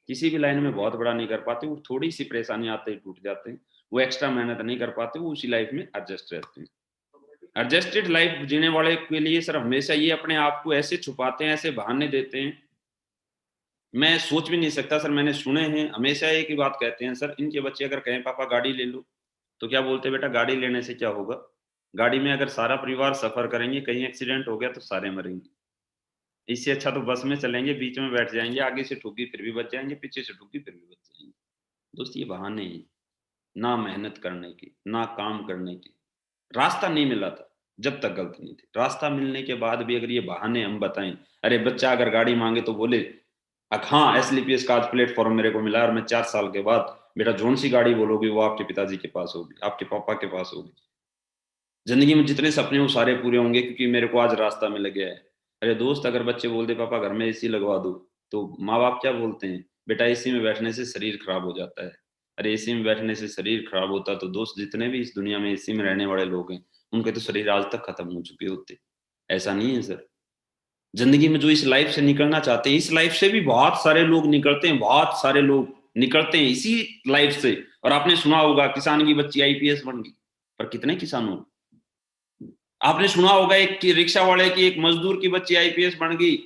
किसी भी लाइन में बहुत बड़ा नहीं कर पाते। वो थोड़ी सी परेशानी आते ही टूट जाते हैं, वो एक्स्ट्रा मेहनत नहीं कर पाते, वो उसी लाइफ में एडजस्ट रहते हैं। एडजस्टेड लाइफ जीने वाले के लिए सर हमेशा ये अपने आप को ऐसे छुपाते हैं, ऐसे बहाने देते हैं, मैं सोच भी नहीं सकता सर। मैंने सुने हैं, हमेशा एक ही बात कहते हैं सर, इनके बच्चे अगर कहें पापा गाड़ी ले लो तो क्या बोलते हैं बेटा गाड़ी लेने से क्या होगा, गाड़ी में अगर सारा परिवार सफर करेंगे, कहीं एक्सीडेंट हो गया तो सारे मरेंगे, इससे अच्छा तो बस में चलेंगे, बीच में बैठ जाएंगे, आगे से ठुकी फिर भी बच जाएंगे, पीछे से ठुकी फिर भी बच जाएंगे। दोस्त ये बहाने हैं, ना मेहनत करने की, ना काम करने की। रास्ता नहीं मिला था जब तक गलत नहीं थे, रास्ता मिलने के बाद भी अगर ये बहाने हम बताएं, अरे बच्चा अगर गाड़ी मांगे तो बोले हाँ एसलीपीएस का आज प्लेटफॉर्म मेरे को मिला और मैं 4 साल के बाद, बेटा जोन सी गाड़ी बोलोगी वो आपके पिताजी के पास होगी, आपके पापा के पास होगी। जिंदगी में जितने सपने वो सारे पूरे होंगे क्योंकि मेरे को आज रास्ता मिल गया है। अरे दोस्त अगर बच्चे बोल दे पापा घर में एसी लगवा दो, तो माँ बाप क्या बोलते हैं, बेटा एसी में बैठने से शरीर खराब हो जाता है। अरे एसी में बैठने से शरीर खराब होता तो दोस्त जितने भी इस दुनिया में एसी में रहने वाले लोग हैं उनके तो शरीर आज तक खत्म हो चुके होते। ऐसा नहीं है सर। जिंदगी में जो इस लाइफ से निकलना चाहते हैं, इस लाइफ से भी बहुत सारे लोग निकलते हैं, बहुत सारे लोग निकलते हैं इसी लाइफ से। और आपने सुना होगा किसान की बच्ची आईपीएस बन गई, पर कितने किसानों, आपने सुना होगा एक कि रिक्शा वाले की एक मजदूर की बच्ची आईपीएस बन गई,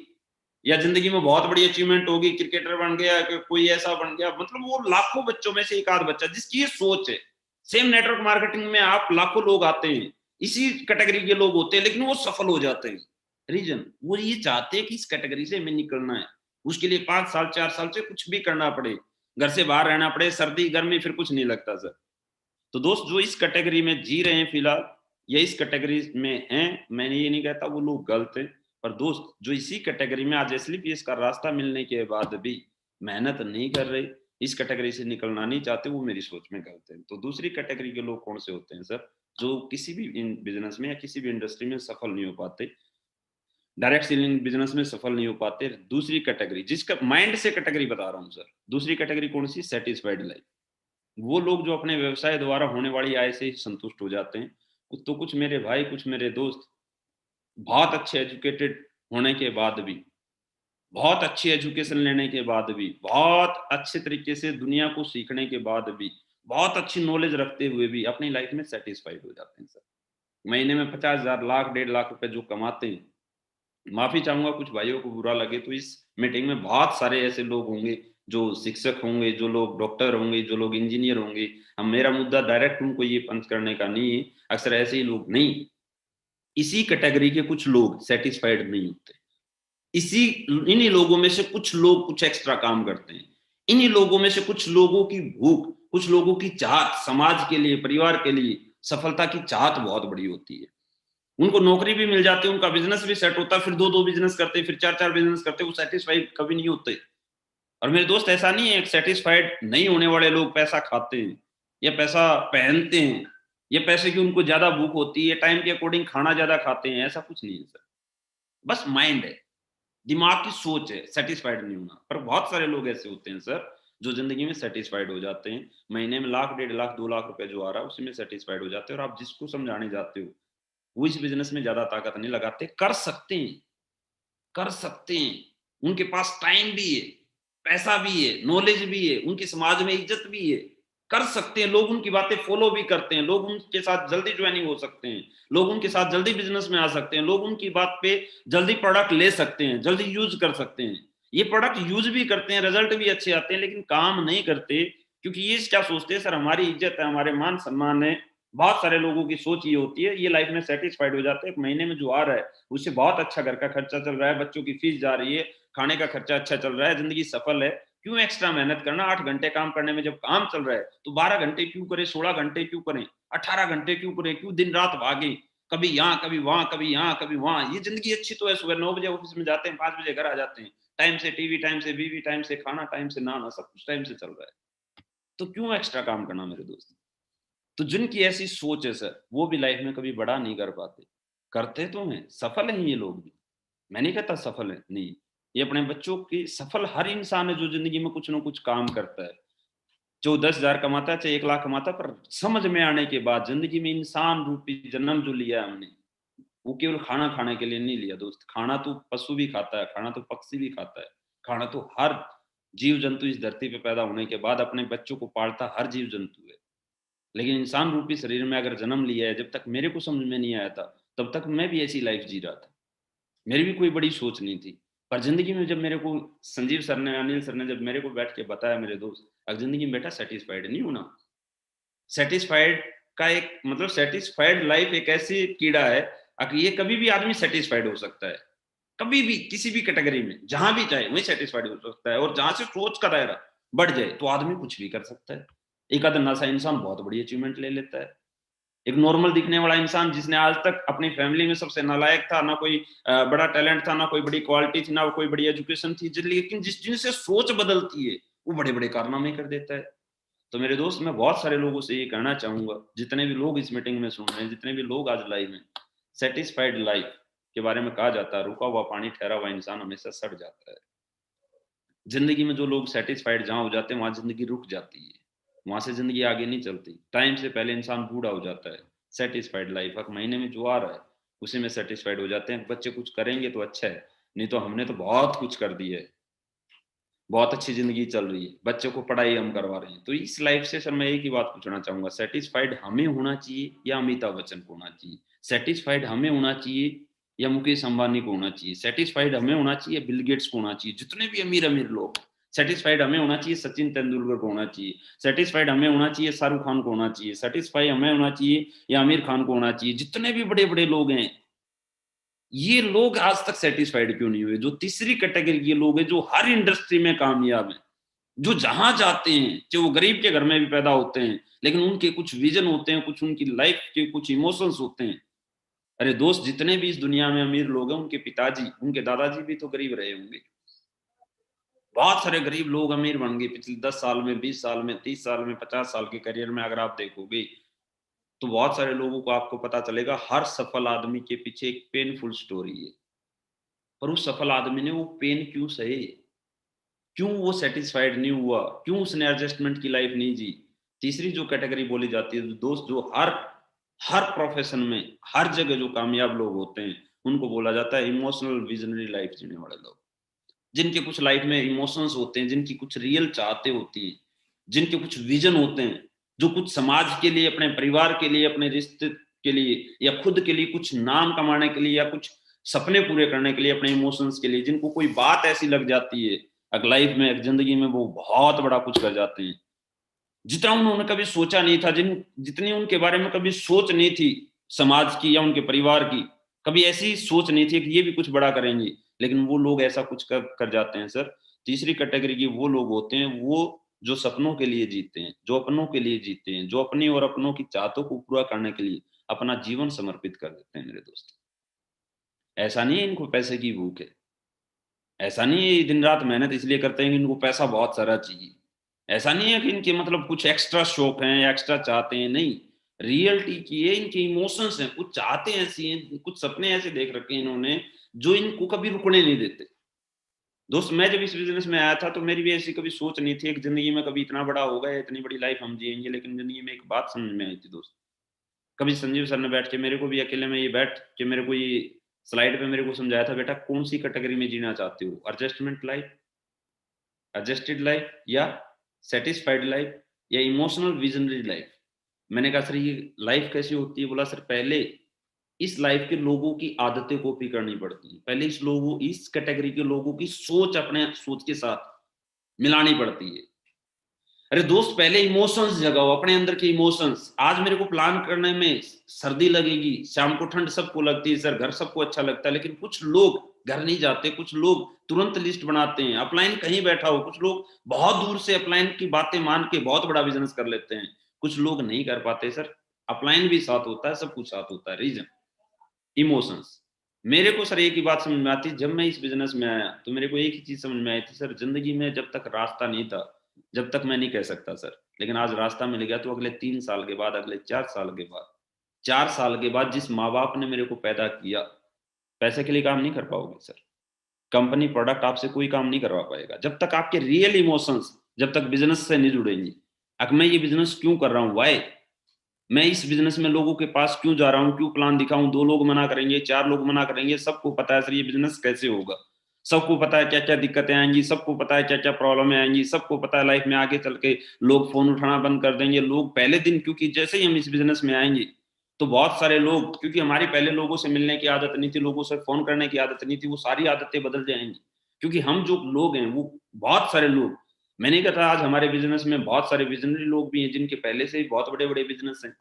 या जिंदगी में बहुत बड़ी अचीवमेंट होगी, क्रिकेटर बन गया, कि कोई ऐसा बन गया। मतलब वो लाखों बच्चों में से एक आध बच्चा जिसकी ये सोच है। सेम नेटवर्क मार्केटिंग में आप लाखों लोग आते हैं, इसी कैटेगरी के लोग होते हैं, लेकिन वो सफल हो जाते हैं। रीजन वो ये चाहते हैं कि इस कैटेगरी से हमें निकलना है, उसके लिए 5 साल 4 साल से कुछ भी करना पड़े, घर से बाहर रहना पड़े, सर्दी गर्मी फिर कुछ नहीं लगता सर। तो दोस्त जो इस कैटेगरी में जी रहे हैं फिलहाल, या इस कैटेगरी में हैं, मैंने ये नहीं कहता वो लोग गलत हैं, पर दोस्त जो इसी कैटेगरी में आज एसलीपीएस का रास्ता मिलने के बाद भी मेहनत नहीं कर रहे, इस कैटेगरी से निकलना नहीं चाहते, वो मेरी सोच में गलत है। तो दूसरी कैटेगरी के लोग कौन से होते हैं सर, जो किसी भी बिजनेस में या किसी भी इंडस्ट्री में सफल नहीं हो पाते, डायरेक्ट सेलिंग बिजनेस में सफल नहीं हो पाते। दूसरी कैटेगरी जिसका माइंड से कैटेगरी बता रहा हूँ सर, दूसरी कैटेगरी कौन सी, सेटिस्फाइड लाइफ। वो लोग जो अपने व्यवसाय द्वारा होने वाली आय से ही संतुष्ट हो जाते हैं। तो कुछ मेरे भाई, कुछ मेरे दोस्त बहुत अच्छे एजुकेटेड होने के बाद भी, बहुत अच्छी एजुकेशन लेने के बाद भी, बहुत अच्छे तरीके से दुनिया को सीखने के बाद भी, बहुत अच्छी नॉलेज रखते हुए भी अपनी लाइफ में सेटिस्फाइड हो जाते हैं सर। महीने में 50,000 लाख 1.5 लाख रुपए जो कमाते हैं, माफी चाहूंगा कुछ भाइयों को बुरा लगे तो इस मीटिंग में बहुत सारे ऐसे लोग होंगे जो शिक्षक होंगे, जो लोग डॉक्टर होंगे, जो लोग इंजीनियर होंगे। हम मेरा मुद्दा डायरेक्ट उनको ये पंच करने का नहीं है, अक्सर ऐसे ही लोग नहीं, इसी कैटेगरी के कुछ लोग सेटिस्फाइड नहीं होते। इसी इन्हीं लोगों में से कुछ लोग कुछ एक्स्ट्रा काम करते हैं। इन्हीं लोगों में से कुछ लोगों की भूख, कुछ लोगों की चाहत समाज के लिए, परिवार के लिए सफलता की चाहत बहुत बड़ी होती है। उनको नौकरी भी मिल जाती है, उनका बिजनेस भी सेट होता है, फिर 2-2 बिजनेस करते, फिर 4-4 बिजनेस करते, वो सेटिस्फाइड कभी नहीं होते। और मेरे दोस्त ऐसा नहीं है, सेटिस्फाइड नहीं होने वाले लोग पैसा खाते हैं या पैसा पहनते हैं या पैसे की उनको ज्यादा भूख होती है, टाइम के अकॉर्डिंग खाना ज्यादा खाते हैं, ऐसा कुछ नहीं है सर। बस माइंड है, दिमाग की सोच है, सेटिस्फाइड नहीं होना। पर बहुत सारे लोग ऐसे होते हैं सर जो जिंदगी में सेटिस्फाइड हो जाते हैं, महीने में लाख 1.5 लाख 2 लाख रुपए जो आ रहा है उसी में सेटिस्फाइड हो जाते हैं। और आप जिसको समझाने जाते हो वो इस बिजनेस में ज्यादा ताकत नहीं लगाते, कर सकते हैं, कर सकते हैं, उनके पास टाइम भी है, पैसा भी है, नॉलेज भी है, उनकी समाज में इज्जत भी है, कर सकते हैं, लोग उनकी बातें फॉलो भी करते हैं, लोग उनके साथ जल्दी ज्वाइनिंग हो सकते हैं, लोग उनके साथ जल्दी बिजनेस में आ सकते हैं, लोग उनकी बात पे जल्दी प्रोडक्ट ले सकते हैं, जल्दी यूज कर सकते हैं। ये प्रोडक्ट यूज भी करते हैं, रिजल्ट भी अच्छे आते हैं, लेकिन काम नहीं करते क्योंकि ये क्या सोचते हैं, सर हमारी इज्जत है, हमारे मान सम्मान है। बहुत सारे लोगों की सोच ये होती है, ये लाइफ में सेटिस्फाइड हो जाते हैं, एक महीने में जो आ रहा है उससे बहुत अच्छा घर का खर्चा चल रहा है, बच्चों की फीस जा रही है, खाने का खर्चा अच्छा चल रहा है, जिंदगी सफल है, क्यों एक्स्ट्रा मेहनत करना। 8 घंटे काम करने में जब काम चल रहा है तो 12 घंटे क्यों करें, 16 घंटे क्यों करें, 18 घंटे क्यों करें, क्यों दिन रात भागे, कभी यहाँ कभी वहां, कभी यहाँ कभी वहां। ये जिंदगी अच्छी तो है, सुबह 9 बजे ऑफिस में जाते हैं, 5 बजे घर आ जाते हैं, टाइम से टीवी, टाइम से बीवी, टाइम से खाना, टाइम से नहाना, सब कुछ टाइम से चल रहा है, तो क्यों एक्स्ट्रा काम करना मेरे दोस्त। तो जिनकी ऐसी सोच है सर वो भी लाइफ में कभी बड़ा नहीं कर पाते। करते तो हैं, सफल हैं ये लोग भी, मैं नहीं कहता सफल है नहीं, ये अपने बच्चों की सफल हर इंसान है जो जिंदगी में कुछ ना कुछ काम करता है, जो 10,000 कमाता है चाहे 1 लाख कमाता है, पर समझ में आने के बाद जिंदगी में इंसान रूपी जन्म जो लिया है हमने, वो केवल खाना खाने के लिए नहीं लिया दोस्त। खाना तो पशु भी खाता है, खाना तो पक्षी भी खाता है, खाना तो हर जीव जंतु इस धरती पे पैदा होने के बाद अपने बच्चों को पालता हर जीव जंतु है। लेकिन इंसान रूपी शरीर में अगर जन्म लिया है, जब तक मेरे को समझ में नहीं आया था तब तक मैं भी ऐसी लाइफ जी रहा था, मेरी भी कोई बड़ी सोच नहीं थी। पर जिंदगी में जब मेरे को संजीव सर ने, अनिल सर ने जब मेरे को बैठ के बताया, मेरे दोस्त अब जिंदगी में बेटा सेटिस्फाइड नहीं होना, सेटिस्फाइड का एक मतलब सेटिस्फाइड लाइफ एक ऐसी कीड़ा है, ये कभी भी आदमी सेटिस्फाइड हो सकता है, कभी भी किसी भी कैटेगरी में जहां भी चाहे वही सेटिस्फाइड हो सकता है। और जहां से सोच का दायरा बढ़ जाए तो आदमी कुछ भी कर सकता है। एक आधा नशा इंसान बहुत बड़ी अचीवमेंट ले लेता है। एक नॉर्मल दिखने वाला इंसान जिसने आज तक अपनी फैमिली में सबसे नालायक था, ना कोई बड़ा टैलेंट था, ना कोई बड़ी क्वालिटी थी, ना कोई बड़ी एजुकेशन थी, लेकिन जिनसे सोच बदलती है वो बड़े बड़े कारनामे कर देता है। तो मेरे दोस्त, मैं बहुत सारे लोगों से ये कहना चाहूंगा, जितने भी लोग इस मीटिंग में सुन रहे हैं, जितने भी लोग आज लाइव में, सेटिस्फाइड लाइफ के बारे में कहा जाता है, रुका हुआ पानी ठहरा हुआ इंसान हमेशा सड़ जाता है। जिंदगी में जो लोग सेटिस्फाइड जहां हो जाते हैं वहां जिंदगी रुक जाती है, वहां से जिंदगी आगे नहीं चलती। टाइम से पहले इंसान बूढ़ा हो जाता है। सेटिस्फाइड लाइफ हर महीने में जो आ रहा है उसी में सेटिस्फाइड हो जाते हैं। बच्चे कुछ करेंगे तो अच्छा है, नहीं तो हमने तो बहुत कुछ कर दिया है, बहुत अच्छी जिंदगी चल रही है, बच्चों को पढ़ाई हम करवा रहे हैं। तो इस लाइफ से सर मैं एक ही बात पूछना चाहूंगा, सेटिस्फाइड हमें होना चाहिए या अमिताभ बच्चन को होना चाहिए? सेटिस्फाइड हमें होना चाहिए या मुकेश अंबानी को होना चाहिए? सेटिस्फाइड हमें होना चाहिए बिल गेट्स को होना चाहिए, जितने भी अमीर अमीर लोग? सेटिस्फाइड हमें होना चाहिए सचिन तेंदुलकर को होना चाहिए? सेटिस्फाइड हमें होना चाहिए शाहरुख खान को होना चाहिए? सेटिस्फाइड हमें होना चाहिए या आमिर खान को होना चाहिए? जितने भी बड़े बड़े लोग हैं, ये लोग आज तक सेटिस्फाइड क्यों नहीं हुए? जो तीसरी कैटेगरी के लोग हैं, जो हर इंडस्ट्री में कामयाब है, जो जहां जाते हैं, चाहे वो गरीब के घर में भी पैदा होते हैं, लेकिन उनके कुछ विजन होते हैं, कुछ उनकी लाइफ के कुछ इमोशंस होते हैं। अरे दोस्त, जितने भी इस दुनिया में अमीर लोग हैं, उनके पिताजी, उनके दादाजी भी तो गरीब रहे होंगे। बहुत सारे गरीब लोग अमीर बन गए पिछले 10 साल में, 20 साल में, 30 साल में, 50 साल के करियर में। अगर आप देखोगे तो बहुत सारे लोगों को आपको पता चलेगा हर सफल आदमी के पीछे एक पेनफुल स्टोरी है। पर उस सफल आदमी ने वो पेन क्यों सहे? क्यों वो सेटिस्फाइड नहीं हुआ? क्यों उसने एडजस्टमेंट की लाइफ नहीं जी? तीसरी जो कैटेगरी बोली जाती है दोस्त, जो हर हर प्रोफेशन में हर जगह जो कामयाब लोग होते हैं, उनको बोला जाता है इमोशनल विजनरी लाइफ जीने वाले लोग। जिनके कुछ लाइफ में इमोशंस होते हैं, जिनकी कुछ रियल चाहते होती हैं, जिनके कुछ विजन होते हैं, जो कुछ समाज के लिए, अपने परिवार के लिए, अपने रिश्ते के लिए, या खुद के लिए कुछ नाम कमाने के लिए, या कुछ सपने पूरे करने के लिए, अपने इमोशंस के लिए, जिनको कोई बात ऐसी लग जाती है अगर लाइफ में, जिंदगी में, वो बहुत बड़ा कुछ कर जाते हैं जितना उन्होंने कभी सोचा नहीं था, जितनी उनके बारे में कभी सोच नहीं थी समाज की या उनके परिवार की, कभी ऐसी सोच नहीं थी कि ये भी कुछ बड़ा करेंगे, लेकिन वो लोग ऐसा कुछ कर जाते हैं सर। तीसरी कैटेगरी के वो लोग होते हैं, वो जो सपनों के लिए जीते हैं, जो अपनों के लिए जीते हैं, जो अपनी और अपनों की चाहतों को पूरा करने के लिए अपना जीवन समर्पित कर देते हैं मेरे दोस्त। ऐसा नहीं है इनको पैसे की भूख है, ऐसा नहीं है दिन रात मेहनत इसलिए करते हैं कि इनको पैसा बहुत सारा चाहिए, ऐसा नहीं है कि इनके मतलब कुछ एक्स्ट्रा शौक हैं या एक्स्ट्रा चाहते हैं, नहीं। रियलिटी की है, इनके इमोशंस हैं, कुछ चाहते हैं ऐसी हैं, कुछ सपने ऐसे देख रखे हैं इन्होंने जो इनको कभी रुकने नहीं देते। दोस्त, मैं जब इस बिजनेस में आया था तो मेरी भी ऐसी कभी सोच नहीं थी एक जिंदगी में कभी इतना बड़ा होगा या इतनी बड़ी लाइफ हम जिएंगे, लेकिन जिंदगी में एक बात समझ में आई थी दोस्त। कभी संजीव सर ने बैठ के मेरे को भी अकेले में ये बैठ के मेरे को ये स्लाइड पे मेरे को समझाया था, बेटा कौन सी कैटेगरी में जीना चाहते हो, एडजस्टमेंट लाइफ, एडजस्टेड लाइफ, या सेटिस्फाइड लाइफ, या इमोशनल विजनरी लाइफ? मैंने कहा सर ये लाइफ कैसी होती है? बोला सर पहले इस लाइफ के लोगों की आदतें कॉपी करनी पड़ती है, पहले इस कैटेगरी के लोगों की सोच अपने सोच के साथ मिलानी पड़ती है। अरे दोस्त, पहले इमोशंस जगाओ, अपने अंदर के इमोशंस। आज मेरे को प्लान करने में सर्दी लगेगी, शाम को ठंड सबको लगती है सर, घर सबको अच्छा लगता है, लेकिन कुछ लोग घर नहीं जाते, कुछ लोग तुरंत लिस्ट बनाते हैं, अपलाइन कहीं बैठा हो, कुछ लोग बहुत दूर से अपलाइन की बातें मान के बहुत बड़ा बिजनेस कर लेते हैं, कुछ लोग नहीं कर पाते सर। अपलाइन भी साथ होता है, सब कुछ साथ होता है, रीजन इमोशंस। मेरे को सर एक ही बात समझ में आती, जब मैं इस बिजनेस में आया तो मेरे को एक ही चीज समझ में आई थी सर, जिंदगी में जब तक रास्ता नहीं था, जब तक मैं नहीं कह सकता सर, लेकिन आज रास्ता मिल गया तो अगले 3 साल के बाद, अगले 4 साल के बाद, 4 साल के बाद जिस माँ बाप ने मेरे को पैदा किया, पैसे के लिए काम नहीं कर पाओगे सर। कंपनी प्रोडक्ट आपसे कोई काम नहीं करवा पाएगा जब तक आपके रियल इमोशंस, जब तक बिजनेस से नहीं जुड़ेंगे। अब मैं ये बिजनेस क्यों कर रहा हूँ, वाई, मैं इस बिजनेस में लोगों के पास क्यों जा रहा हूँ, क्यों प्लान दिखाऊं? 2 लोग मना करेंगे, 4 लोग मना करेंगे, सबको पता है सर ये बिजनेस कैसे होगा, सबको पता है क्या क्या दिक्कतें आएंगी, सबको पता है क्या क्या प्रॉब्लम आएंगी, सबको पता है लाइफ में आगे चल के लोग फोन उठाना बंद कर देंगे। लोग पहले दिन, क्योंकि जैसे ही हम इस बिजनेस में आएंगे तो बहुत सारे लोग, क्योंकि हमारी पहले लोगों से मिलने की आदत नहीं थी, लोगों से फोन करने की आदत नहीं थी, वो सारी आदतें बदल जाएंगी। क्योंकि हम जो लोग हैं वो बहुत सारे लोग, मैंने कहा था आज हमारे बिजनेस में बहुत सारे विजनरी लोग भी हैं जिनके पहले से ही बहुत बड़े बड़े बिजनेस हैं।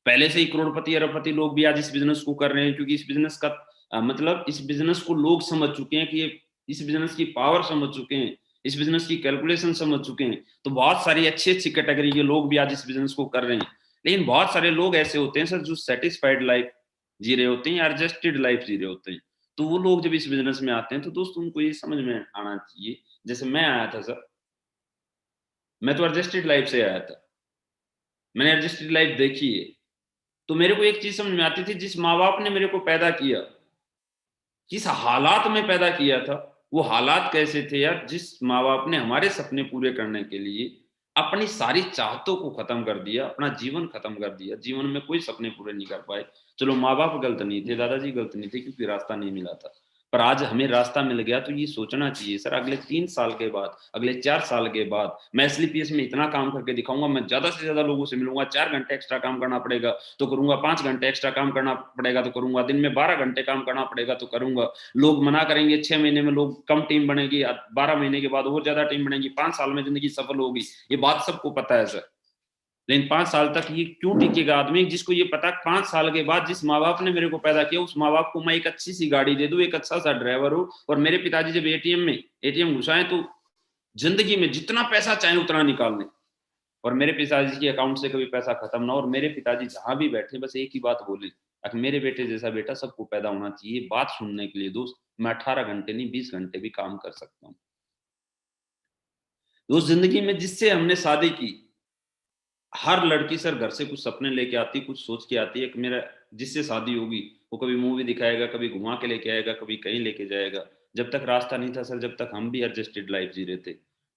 पहले से ही करोड़पति अरबपति लोग भी आज इस बिजनेस को कर रहे हैं, क्योंकि इस बिजनेस का मतलब इस बिजनेस को लोग समझ चुके हैं कि इस बिजनेस की पावर समझ चुके हैं, इस बिजनेस की कैलकुलेशन समझ चुके हैं। तो बहुत सारी अच्छी अच्छी कैटेगरी के लोग भी आज इस बिजनेस को कर रहे हैं। लेकिन बहुत सारे लोग ऐसे होते हैं सर जो सेटिस्फाइड लाइफ जी रहे होते हैं, एडजस्टेड लाइफ जी रहे होते हैं। तो वो लोग जब इस बिजनेस में आते हैं तो दोस्तों उनको ये समझ में आना चाहिए, जैसे मैं आया था सर, मैं तो एडजस्टेड लाइफ से आया था, मैंने एडजस्टेड लाइफ देखी है। तो मेरे को एक चीज समझ में आती थी, जिस माँ बाप ने मेरे को पैदा किया, जिस हालात में पैदा किया था, वो हालात कैसे थे यार, जिस माँ बाप ने हमारे सपने पूरे करने के लिए अपनी सारी चाहतों को खत्म कर दिया, अपना जीवन खत्म कर दिया, जीवन में कोई सपने पूरे नहीं कर पाए। चलो माँ बाप गलत नहीं थे, दादाजी गलत नहीं थे, क्योंकि रास्ता नहीं मिला था, पर आज हमें रास्ता मिल गया। तो ये सोचना चाहिए सर, अगले 3 साल के बाद, अगले 4 साल के बाद मैं एसलीपीएस में इतना काम करके दिखाऊंगा, मैं ज्यादा से ज्यादा लोगों से मिलूंगा, 4 घंटे एक्स्ट्रा काम करना पड़ेगा तो करूंगा, 5 घंटे एक्स्ट्रा काम करना पड़ेगा तो करूंगा, दिन में 12 घंटे काम करना पड़ेगा तो करूंगा। लोग मना करेंगे, 6 महीने में लोग कम टीम बनेगी, 12 महीने के बाद और ज्यादा टीम बनेगी, 5 साल में जिंदगी सफल होगी, ये बात सबको पता है सर। लेकिन 5 साल तक ये क्यों टिकेगा आदमी, जिसको ये पता 5 साल के बाद जिस माँ बाप ने मेरे को पैदा किया, उस माँ बाप को मैं एक अच्छी सी गाड़ी दे दूं, एक अच्छा सा ड्राइवर हो, और मेरे पिताजी जब एटीएम घुसाएं तो जिंदगी में जितना पैसा चाहे उतना निकाल लें, और मेरे पिताजी के अकाउंट से कभी पैसा खत्म ना हो, और मेरे पिताजी जहां भी बैठे बस एक ही बात बोले, अगर मेरे बेटे जैसा बेटा सबको पैदा होना चाहिए। बात सुनने के लिए दोस्त मैं 18 घंटे नहीं 20 घंटे भी काम कर सकता हूँ। दोस्त जिंदगी में जिससे हमने शादी की, हर लड़की सर घर से कुछ सपने लेके आती, कुछ सोच के आती है कि मेरा जिससे शादी होगी वो कभी मूवी दिखाएगा, कभी घुमा के लेके आएगा, कभी कहीं लेके जाएगा। जब तक रास्ता नहीं था सर, जब तक हम भी एडजस्टेड लाइफ जी रहे थे,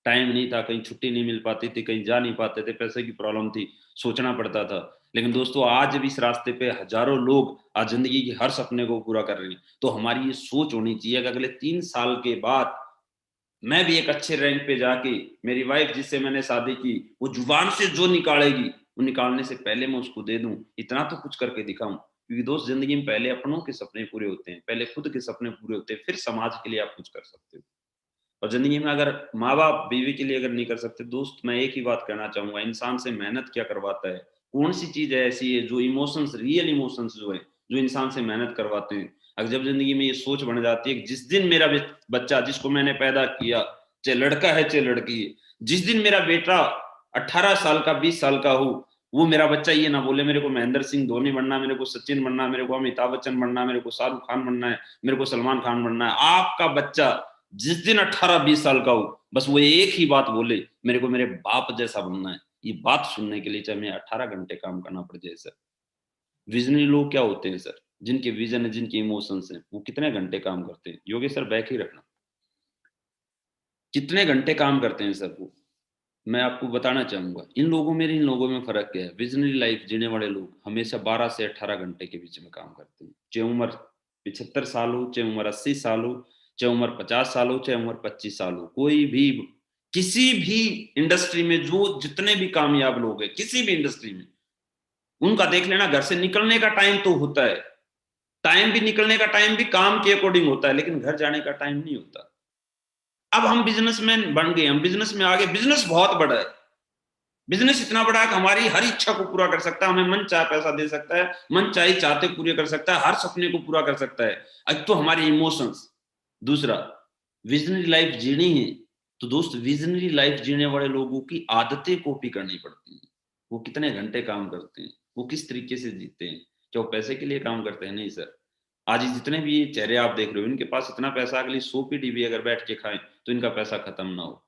टाइम नहीं था, कहीं छुट्टी नहीं मिल पाती थी, कहीं जा नहीं पाते थे, पैसे की प्रॉब्लम थी, सोचना पड़ता था। लेकिन दोस्तों आज भी इस रास्ते पे हजारों लोग आज जिंदगी के हर सपने को पूरा कर रहे हैं। तो हमारी ये सोच होनी चाहिए कि अगले 3 साल के बाद मैं भी एक अच्छे रैंक पे जाके, मेरी वाइफ जिससे मैंने शादी की वो जुबान से जो निकालेगी वो निकालने से पहले मैं उसको दे दूं, इतना तो कुछ करके दिखाऊं। क्योंकि दोस्त जिंदगी में पहले अपनों के सपने पूरे होते हैं, पहले खुद के सपने पूरे होते हैं, फिर समाज के लिए आप कुछ कर सकते हो। और जिंदगी में अगर माँ बाप बीवी के लिए अगर नहीं कर सकते, दोस्त मैं एक ही बात कहना चाहूंगा, इंसान से मेहनत क्या करवाता है, कौन सी चीज है ऐसी है जो इमोशंस, रियल इमोशंस जो है जो इंसान से मेहनत करवाते हैं। अगर जब जिंदगी में ये सोच बन जाती है कि जिस दिन मेरा बच्चा जिसको मैंने पैदा किया, चाहे लड़का है चाहे लड़की है, जिस दिन मेरा बेटा 18 साल का 20 साल का हो, वो मेरा बच्चा ये ना बोले मेरे को महेंद्र सिंह धोनी बनना, मेरे को सचिन बनना, मेरे को अमिताभ बच्चन बनना, मेरे को शाहरुख खान बनना है, मेरे को सलमान खान बनना है। आपका बच्चा जिस दिन 18-20 साल का हो, बस वो एक ही बात बोले मेरे को मेरे बाप जैसा बनना है। ये बात सुनने के लिए चाहे मैं 18 घंटे काम करना पड़ जाए सर। विजनरी लोग क्या होते हैं सर, जिनके विजन है, जिनके इमोशंस हैं, वो कितने घंटे काम करते हैं। योगेश सर बैक ही रखना, कितने घंटे काम करते हैं सर वो, मैं आपको बताना चाहूंगा। इन लोगों में फर्क क्या है। विजनरी लाइफ जीने वाले लोग हमेशा 12 से 18 घंटे के बीच में काम करते हैं, चाहे उम्र 75 साल हो, चाहे उम्र 80 साल हो, चाहे उम्र 50 साल हो, चाहे उम्र 25 साल हो। कोई भी किसी भी इंडस्ट्री में जो जितने भी कामयाब लोग हैं, किसी भी इंडस्ट्री में, उनका देख लेना, घर से निकलने का टाइम तो होता है, टाइम भी निकलने का टाइम भी काम के अकॉर्डिंग होता है, लेकिन घर जाने का टाइम नहीं होता। अब हम बिजनेसमैन बन गए, हम बिजनेस में आ गए, बिजनेस बहुत बड़ा है, बिजनेस इतना बड़ा है कि हमारी हर इच्छा को पूरा कर सकता है, हमें मन चाहे पैसा दे सकता है, मन चाहे चाहते पूरे कर सकता है, हर सपने को पूरा कर सकता है। एक तो हमारी इमोशंस, दूसरा विजनरी लाइफ जीनी है तो दोस्त विजनरी लाइफ जीने वाले लोगों की आदतें कॉपी करनी पड़ती है। वो कितने घंटे काम करते हैं, वो किस तरीके से जीते हैं, क्या वो पैसे के लिए काम करते हैं? नहीं सर। आज जितने भी चेहरे आप देख रहे हो, इनके पास इतना पैसा, अगली 100 पीढ़ी भी अगर बैठ के खाएं तो इनका पैसा खत्म ना हो।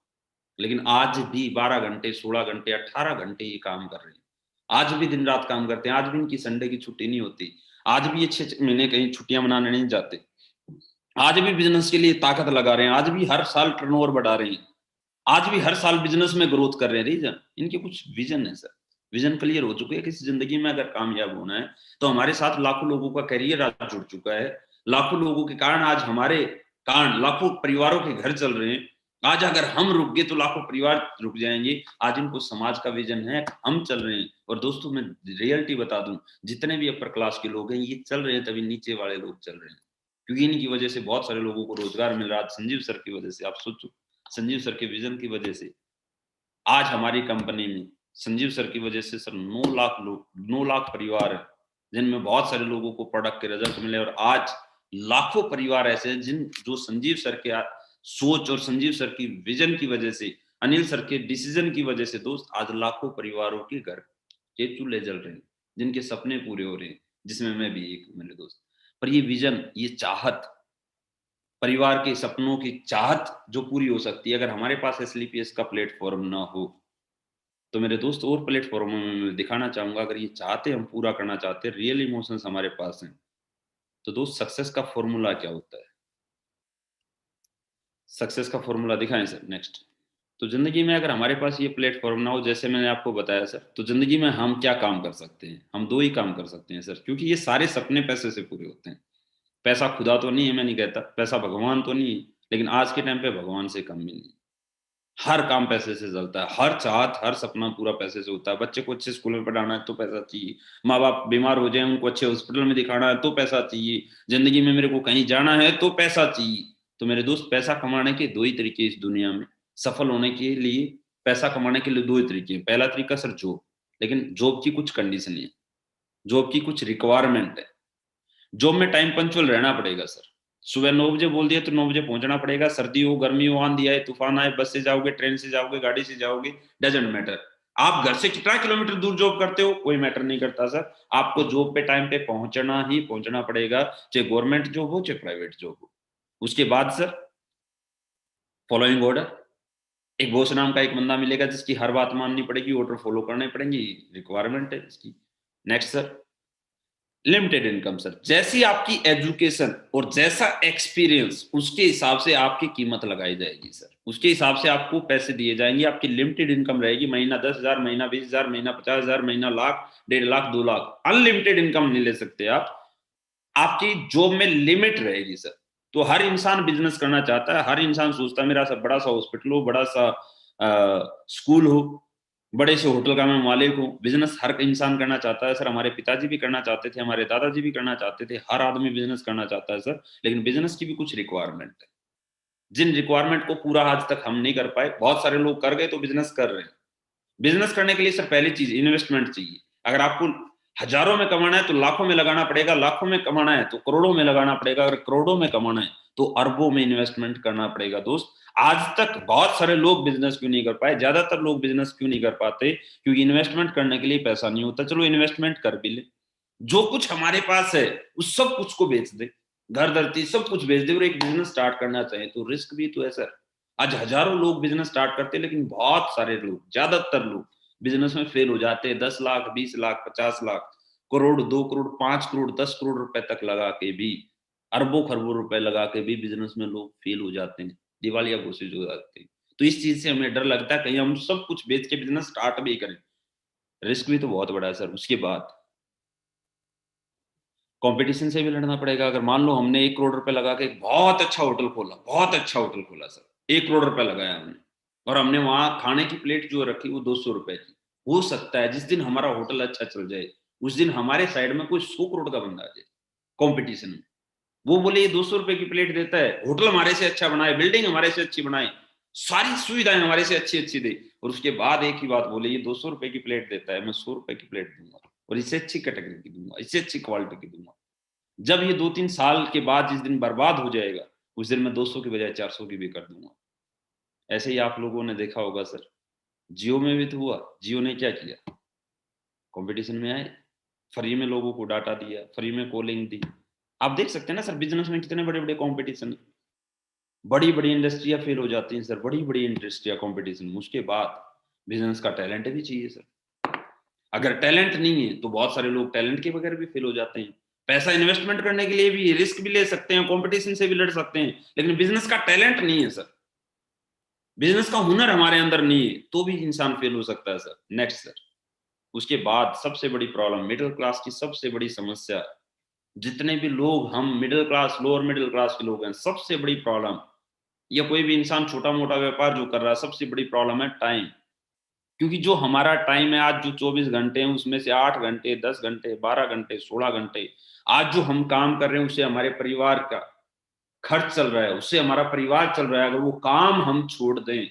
लेकिन आज भी 12 घंटे 16 घंटे 18 घंटे ये काम कर रहे हैं, आज भी दिन रात काम करते हैं, आज भी इनकी संडे की छुट्टी नहीं होती, आज भी ये 6 महीने कहीं छुट्टियां मनाने नहीं जाते, आज भी बिजनेस के लिए ताकत लगा रहे हैं, आज भी हर साल टर्नओवर बढ़ा रहे हैं, आज भी हर साल बिजनेस में ग्रोथ कर रहे हैं। रीजन इनके कुछ विजन है सर, विजन क्लियर हो चुके हैं कि इस जिंदगी में अगर कामयाब होना है तो हमारे साथ लाखों लोगों का करियर आज जुड़ चुका है, लाखों लोगों के कारण आज हमारे कारण लाखों परिवारों के घर चल रहे हैं। आज अगर हम रुक गए तो लाखों परिवार रुक जाएंगे। आज इनको समाज का विजन है, हम चल रहे हैं। और दोस्तों मैं रियलिटी बता दूं, जितने भी अपर क्लास के लोग हैं ये चल रहे हैं तभी नीचे वाले लोग चल रहे हैं, क्योंकि इनकी वजह से बहुत सारे लोगों को रोजगार मिल रहा है। संजीव सर की वजह से, आप सोचो, संजीव सर के विजन की वजह से आज हमारी कंपनी में संजीव सर की वजह से सर 9 लाख लोग, 9 लाख परिवार है जिनमें बहुत सारे लोगों को प्रोडक्ट के रिजल्ट मिले, और आज लाखों परिवार ऐसे हैं जो संजीव सर के सोच और संजीव सर की विजन की वजह से, अनिल सर के डिसीजन की वजह से दोस्त आज लाखों परिवारों के घर के चूल्हे जल रहे हैं, जिनके सपने पूरे हो रहे हैं, जिसमें मैं भी एक हूं मेरे दोस्त। पर ये विजन, ये चाहत, परिवार के सपनों की चाहत जो पूरी हो सकती है अगर हमारे पास एसलीपीएस का प्लेटफॉर्म ना हो, तो मेरे दोस्त और प्लेटफॉर्म में मैं दिखाना चाहूंगा, अगर ये चाहते हम पूरा करना चाहते हैं, रियल इमोशंस हमारे पास हैं, तो दोस्त सक्सेस का फॉर्मूला क्या होता है? सक्सेस का फॉर्मूला दिखाएं सर नेक्स्ट। तो जिंदगी में अगर हमारे पास ये प्लेटफॉर्म ना हो, जैसे मैंने आपको बताया सर, तो जिंदगी में हम क्या काम कर सकते हैं? हम 2 ही काम कर सकते हैं सर, क्योंकि ये सारे सपने पैसे से पूरे होते हैं। पैसा खुदा तो नहीं है, मैं नहीं कहता, पैसा भगवान तो नहीं है, लेकिन आज के टाइम पे भगवान से कम भी नहीं। हर काम पैसे से चलता है, हर चाहत, हर सपना पूरा पैसे से होता है। बच्चे को अच्छे स्कूल में पढ़ाना है तो पैसा चाहिए, माँ बाप बीमार हो जाए उनको अच्छे हॉस्पिटल में दिखाना है तो पैसा चाहिए, जिंदगी में मेरे को कहीं जाना है तो पैसा चाहिए। तो मेरे दोस्त, पैसा कमाने के 2 ही तरीके इस दुनिया में, सफल होने के लिए पैसा कमाने के लिए 2 ही तरीके हैं। पहला तरीका सर जॉब, लेकिन जॉब की कुछ कंडीशन है, जॉब की कुछ रिक्वायरमेंट है। जॉब में टाइम पंचुअल रहना पड़ेगा सर, सुबह 9 बजे बोल दिया तो 9 बजे पहुंचना पड़ेगा, सर्दी हो गर्मी हो आंधी आए तूफान आए, बस से जाओगे ट्रेन से जाओगे गाड़ी से जाओगे, डजेंट मैटर। आप घर से कितना किलोमीटर दूर जॉब करते हो कोई मैटर नहीं करता सर, आपको जॉब पे टाइम पे पहुंचना ही पहुंचना पड़ेगा, चाहे गवर्नमेंट जॉब हो चाहे प्राइवेट जॉब हो। उसके बाद सर फॉलोइंग ऑर्डर, एक बॉस नाम का एक बंदा मिलेगा जिसकी हर बात माननी पड़ेगी, ऑर्डर फॉलो करने पड़ेंगे, रिक्वायरमेंट है इसकी। Next sir limited income sir, जैसी आपकी एजुकेशन और जैसा एक्सपीरियंस उसके हिसाब से आपकी कीमत लगाई जाएगी सर, उसके हिसाब से आपको पैसे दिए जाएंगे। आपकी लिमिटेड इनकम रहेगी, महीना 10,000, महीना 20,000, महीना 50,000, महीना लाख, 1.5 लाख, 2 लाख, अनलिमिटेड इनकम नहीं ले सकते आप। आपकी जॉब में लिमिट रहेगी सर। तो हर इंसान बिजनेस करना चाहता है, हर इंसान सोचता है मेरा सा बड़ा सा हॉस्पिटल हो, बड़ा सा स्कूल हो, बड़े से होटल का मैं मालिक हूँ। बिजनेस हर इंसान करना चाहता है सर, हमारे पिताजी भी करना चाहते थे, हमारे दादाजी भी करना चाहते थे, हर आदमी बिजनेस करना चाहता है सर। लेकिन बिजनेस की भी कुछ रिक्वायरमेंट है, जिन रिक्वायरमेंट को पूरा आज तक हम नहीं कर पाए, बहुत सारे लोग कर गए तो बिजनेस कर रहे हैं। बिजनेस करने के लिए सर पहली चीज इन्वेस्टमेंट चाहिए। अगर आपको हजारों में कमाना है तो लाखों में लगाना पड़ेगा, लाखों में कमाना है तो करोड़ों में लगाना पड़ेगा, अगर करोड़ों में कमाना है तो अरबों में इन्वेस्टमेंट करना पड़ेगा दोस्त। आज तक बहुत सारे लोग बिजनेस क्यों नहीं कर पाए, ज्यादातर लोग बिजनेस क्यों नहीं कर पाते? क्योंकि इन्वेस्टमेंट करने के लिए पैसा नहीं होता। चलो इन्वेस्टमेंट कर भी ले, जो कुछ हमारे पास है उस सब कुछ को बेच दे, घर धरती सब कुछ बेच दे और एक बिजनेस स्टार्ट करना चाहे तो रिस्क भी तो है सर। आज हजारों लोग बिजनेस स्टार्ट करते हैं, लेकिन बहुत सारे लोग, ज्यादातर लोग बिजनेस में फेल हो जाते हैं। 10 लाख, 20 लाख, 50 लाख, करोड़, 2 करोड़, 5 करोड़, 10 करोड़ रुपए तक लगा के भी, अरबों खरबों रुपए लगा के भी बिजनेस में लोग फेल हो जाते हैं, दिवालिया घोषित हो जाते हैं। तो इस चीज से हमें डर लगता है कहीं हम सब कुछ बेच के बिजनेस स्टार्ट भी करें, रिस्क भी तो बहुत बड़ा है सर। उसके बाद कंपटीशन से भी लड़ना पड़ेगा। अगर मान लो हमने 1 करोड़ रुपए लगा के एक बहुत अच्छा होटल खोला, बहुत अच्छा होटल खोला सर, 1 करोड़ रुपए लगाया हमने, और हमने वहां खाने की प्लेट जो रखी वो 200 रुपए की। हो सकता है जिस दिन हमारा होटल अच्छा चल जाए उस दिन हमारे साइड में कोई 100 करोड़ का बंदा आ जाए कॉम्पिटिशन में, वो बोले ये 200 रुपए की प्लेट देता है, होटल हमारे से अच्छा बनाए, बिल्डिंग हमारे से अच्छी बनाए, सारी सुविधाएं हमारे से अच्छी अच्छी दे, और उसके बाद एक ही बात बोले ये 200 रुपए की प्लेट देता है, मैं 100 रुपए की प्लेट दूंगा और इससे अच्छी कैटेगरी की दूंगा, इससे अच्छी क्वालिटी की दूंगा। जब ये 2-3 साल के बाद जिस दिन बर्बाद हो जाएगा उस दिन मैं 200 की बजाय 400 की भी कर दूंगा। ऐसे ही आप लोगों ने देखा होगा सर, जियो में भी तो हुआ। जियो ने क्या किया, कंपटीशन में आए, फ्री में लोगों को डाटा दिया, फ्री में कॉलिंग दी। आप देख सकते हैं ना सर बिजनेस में कितने बड़े बड़े कंपटीशन, बड़ी बड़ी इंडस्ट्रियां फेल हो जाती हैं सर, बड़ी बड़ी इंडस्ट्रिया कंपटीशन में। उसके बाद बिजनेस का टैलेंट भी चाहिए सर, अगर टैलेंट नहीं है तो बहुत सारे लोग टैलेंट के बगैर भी फेल हो जाते हैं। पैसा इन्वेस्टमेंट करने के लिए भी रिस्क भी ले सकते हैं, कंपटीशन से भी लड़ सकते हैं, लेकिन बिजनेस का टैलेंट नहीं है सर, बिजनेस का हुनर हमारे अंदर नहीं है तो भी इंसान फेल हो सकता है सर। नेक्स्ट सर, उसके बाद सबसे बड़ी प्रॉब्लम, मिडिल क्लास की सबसे बड़ी समस्या, जितने भी लोग हम middle class, lower middle class के लोग हैं, सबसे बड़ी प्रॉब्लम, या कोई भी इंसान छोटा मोटा व्यापार जो कर रहा है, सबसे बड़ी प्रॉब्लम है टाइम। क्योंकि जो हमारा टाइम है आज जो 24 घंटे हैं उसमें से 8 घंटे, 10 घंटे, 12 घंटे, 16 घंटे आज जो हम काम कर रहे हैं उससे हमारे परिवार का खर्च चल रहा है, उससे हमारा परिवार चल रहा है। अगर वो काम हम छोड़ दें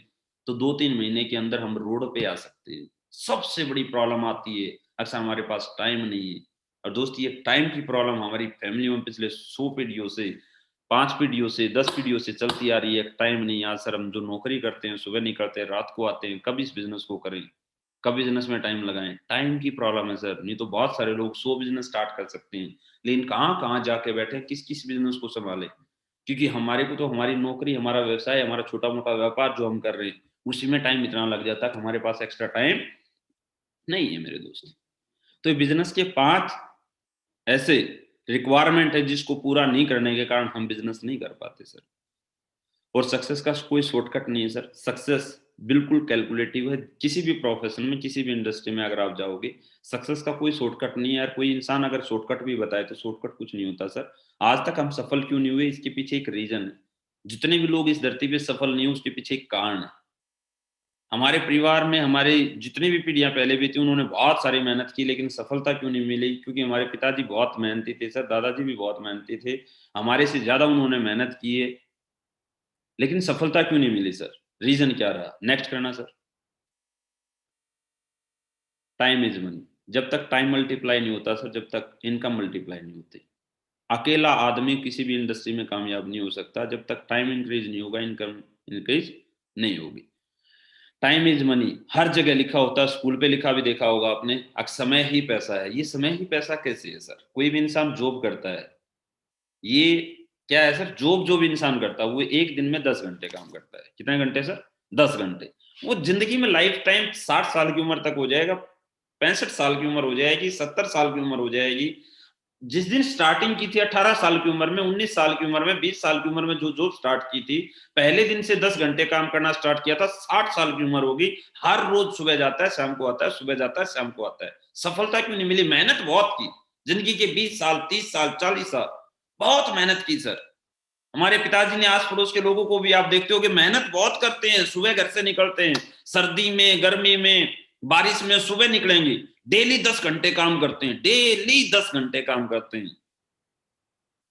तो 2-3 महीने के अंदर हम रोड पे आ सकते हैं। सबसे बड़ी प्रॉब्लम आती है अक्सर हमारे पास टाइम नहीं है। और दोस्त ये टाइम की प्रॉब्लम हमारी फैमिली में पिछले 100 पीढ़ियों से, 5 पीढ़ियों से, 10 पीढ़ियों से चलती आ रही है। टाइम नहीं। आज सर हम जो नौकरी करते हैं, सुबह निकलते हैं, रात को आते हैं, कब इस बिजनेस को करें, कब बिजनेस में टाइम लगाएं? टाइम की प्रॉब्लम है सर। नहीं तो बहुत सारे लोग 100 बिजनेस स्टार्ट कर सकते हैं, लेकिन कहाँ कहाँ जाके बैठे, किस किस बिजनेस को संभाले? क्योंकि हमारे को तो हमारी नौकरी, हमारा व्यवसाय, हमारा छोटा मोटा व्यापार जो हम कर रहे हैं, उसी में टाइम इतना लग जाता है कि हमारे पास एक्स्ट्रा टाइम नहीं है मेरे दोस्त। तो ये बिजनेस के 5 ऐसे रिक्वायरमेंट है जिसको पूरा नहीं करने के कारण हम बिजनेस नहीं कर पाते सर। और सक्सेस का कोई शॉर्टकट नहीं है सर। सक्सेस बिल्कुल कैलकुलेटिव है। किसी भी प्रोफेशन में, किसी भी इंडस्ट्री में अगर आप जाओगे, सक्सेस का कोई शॉर्टकट नहीं है यार। कोई इंसान अगर शॉर्टकट भी बताए तो शॉर्टकट कुछ नहीं होता सर। आज तक हम सफल क्यों नहीं हुए, इसके पीछे एक रीजन है। जितने भी लोग इस धरती पे सफल नहीं हुए, उसके पीछे एक कारण है। हमारे परिवार में हमारे जितनी भी पीढ़ियां पहले भी थी, उन्होंने बहुत सारी मेहनत की, लेकिन सफलता क्यों नहीं मिली? क्योंकि हमारे पिताजी बहुत मेहनती थे सर, दादाजी भी बहुत मेहनती थे, हमारे से ज्यादा उन्होंने मेहनत की है, लेकिन सफलता क्यों नहीं मिली सर? रीजन क्या रहा? नेक्स्ट करना सर। Time is money. जब तक टाइम मल्टीप्लाई नहीं होता सर, जब तक इनकम मल्टीप्लाई नहीं होती। अकेला आदमी किसी भी इंडस्ट्री में कामयाब नहीं हो सकता। जब तक टाइम इंक्रीज नहीं होगा, इनकम इंक्रीज नहीं होगी। टाइम इज मनी हर जगह लिखा होता है, स्कूल पे लिखा भी देखा होगा आपने, समय ही पैसा है। ये समय ही पैसा कैसे है सर? कोई भी इंसान जॉब करता है, ये क्या है सर? जॉब जो भी इंसान करता है वो एक दिन में 10 घंटे काम करता है। कितने घंटे सर? 10 घंटे। वो जिंदगी में लाइफ टाइम 60 साल की उम्र तक हो जाएगा, 65 साल की उम्र हो जाएगी, 70 साल की उम्र हो जाएगी। जिस दिन स्टार्टिंग की थी 18 साल की उम्र में, 19 साल की उम्र में, 20 साल की उम्र में जो जॉब स्टार्ट की थी, पहले दिन से 10 घंटे काम करना स्टार्ट किया था, 60 साल की उम्र होगी, हर रोज सुबह जाता है शाम को आता है, सुबह जाता है शाम को आता है। सफलता क्यों नहीं मिली? मेहनत बहुत की। जिंदगी के 20 साल, 30 साल, 40 साल बहुत मेहनत की सर। हमारे पिताजी ने, आस पड़ोस के लोगों को भी आप देखते हो कि मेहनत बहुत करते हैं। सुबह घर से निकलते हैं, सर्दी में, गर्मी में, बारिश में सुबह निकलेंगे, डेली 10 घंटे काम करते हैं, डेली 10 घंटे काम करते हैं।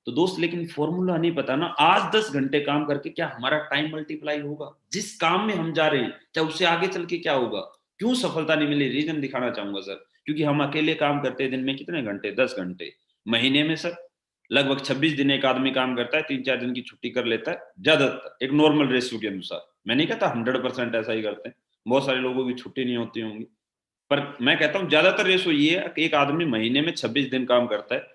तो दोस्त, लेकिन फॉर्मूला नहीं पता ना। आज 10 घंटे काम करके क्या हमारा टाइम मल्टीप्लाई होगा? जिस काम में हम जा रहे हैं, क्या उससे आगे चल के क्या होगा? क्यों सफलता नहीं मिली? रीजन दिखाना चाहूंगा सर। क्योंकि हम अकेले काम करते हैं दिन में कितने घंटे? 10 घंटे। महीने में सर लगभग 26 दिन एक आदमी काम करता है, 3-4 दिन की छुट्टी कर लेता है ज्यादातर, एक नॉर्मल रेशियो के अनुसार। मैं नहीं कहता 100% ऐसा ही करते हैं, बहुत सारे लोगों की छुट्टी नहीं होती होंगी, पर मैं कहता हूँ ज्यादातर रेशो ये है कि एक आदमी महीने में 26 दिन काम करता है।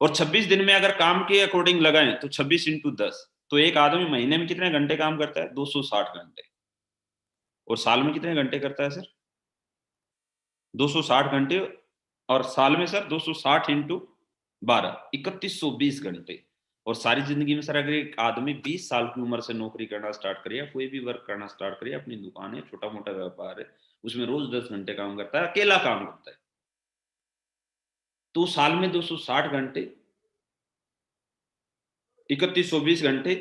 और 26 दिन में अगर काम के अकॉर्डिंग लगाएं तो 26 × 10, तो एक आदमी महीने में कितने घंटे काम करता है? 260 घंटे। और साल में कितने घंटे करता है सर? 260 घंटे। और साल में सर 260 × 12, 3120 घंटे। और सारी जिंदगी में सर अगर एक आदमी 20 साल की उम्र से नौकरी करना स्टार्ट करे, या कोई भी वर्क करना स्टार्ट करे, अपनी दुकान है, छोटा मोटा व्यापार है, उसमें रोज 10 घंटे काम करता है, अकेला काम करता है, तो साल में 260 घंटे, 3120 घंटे,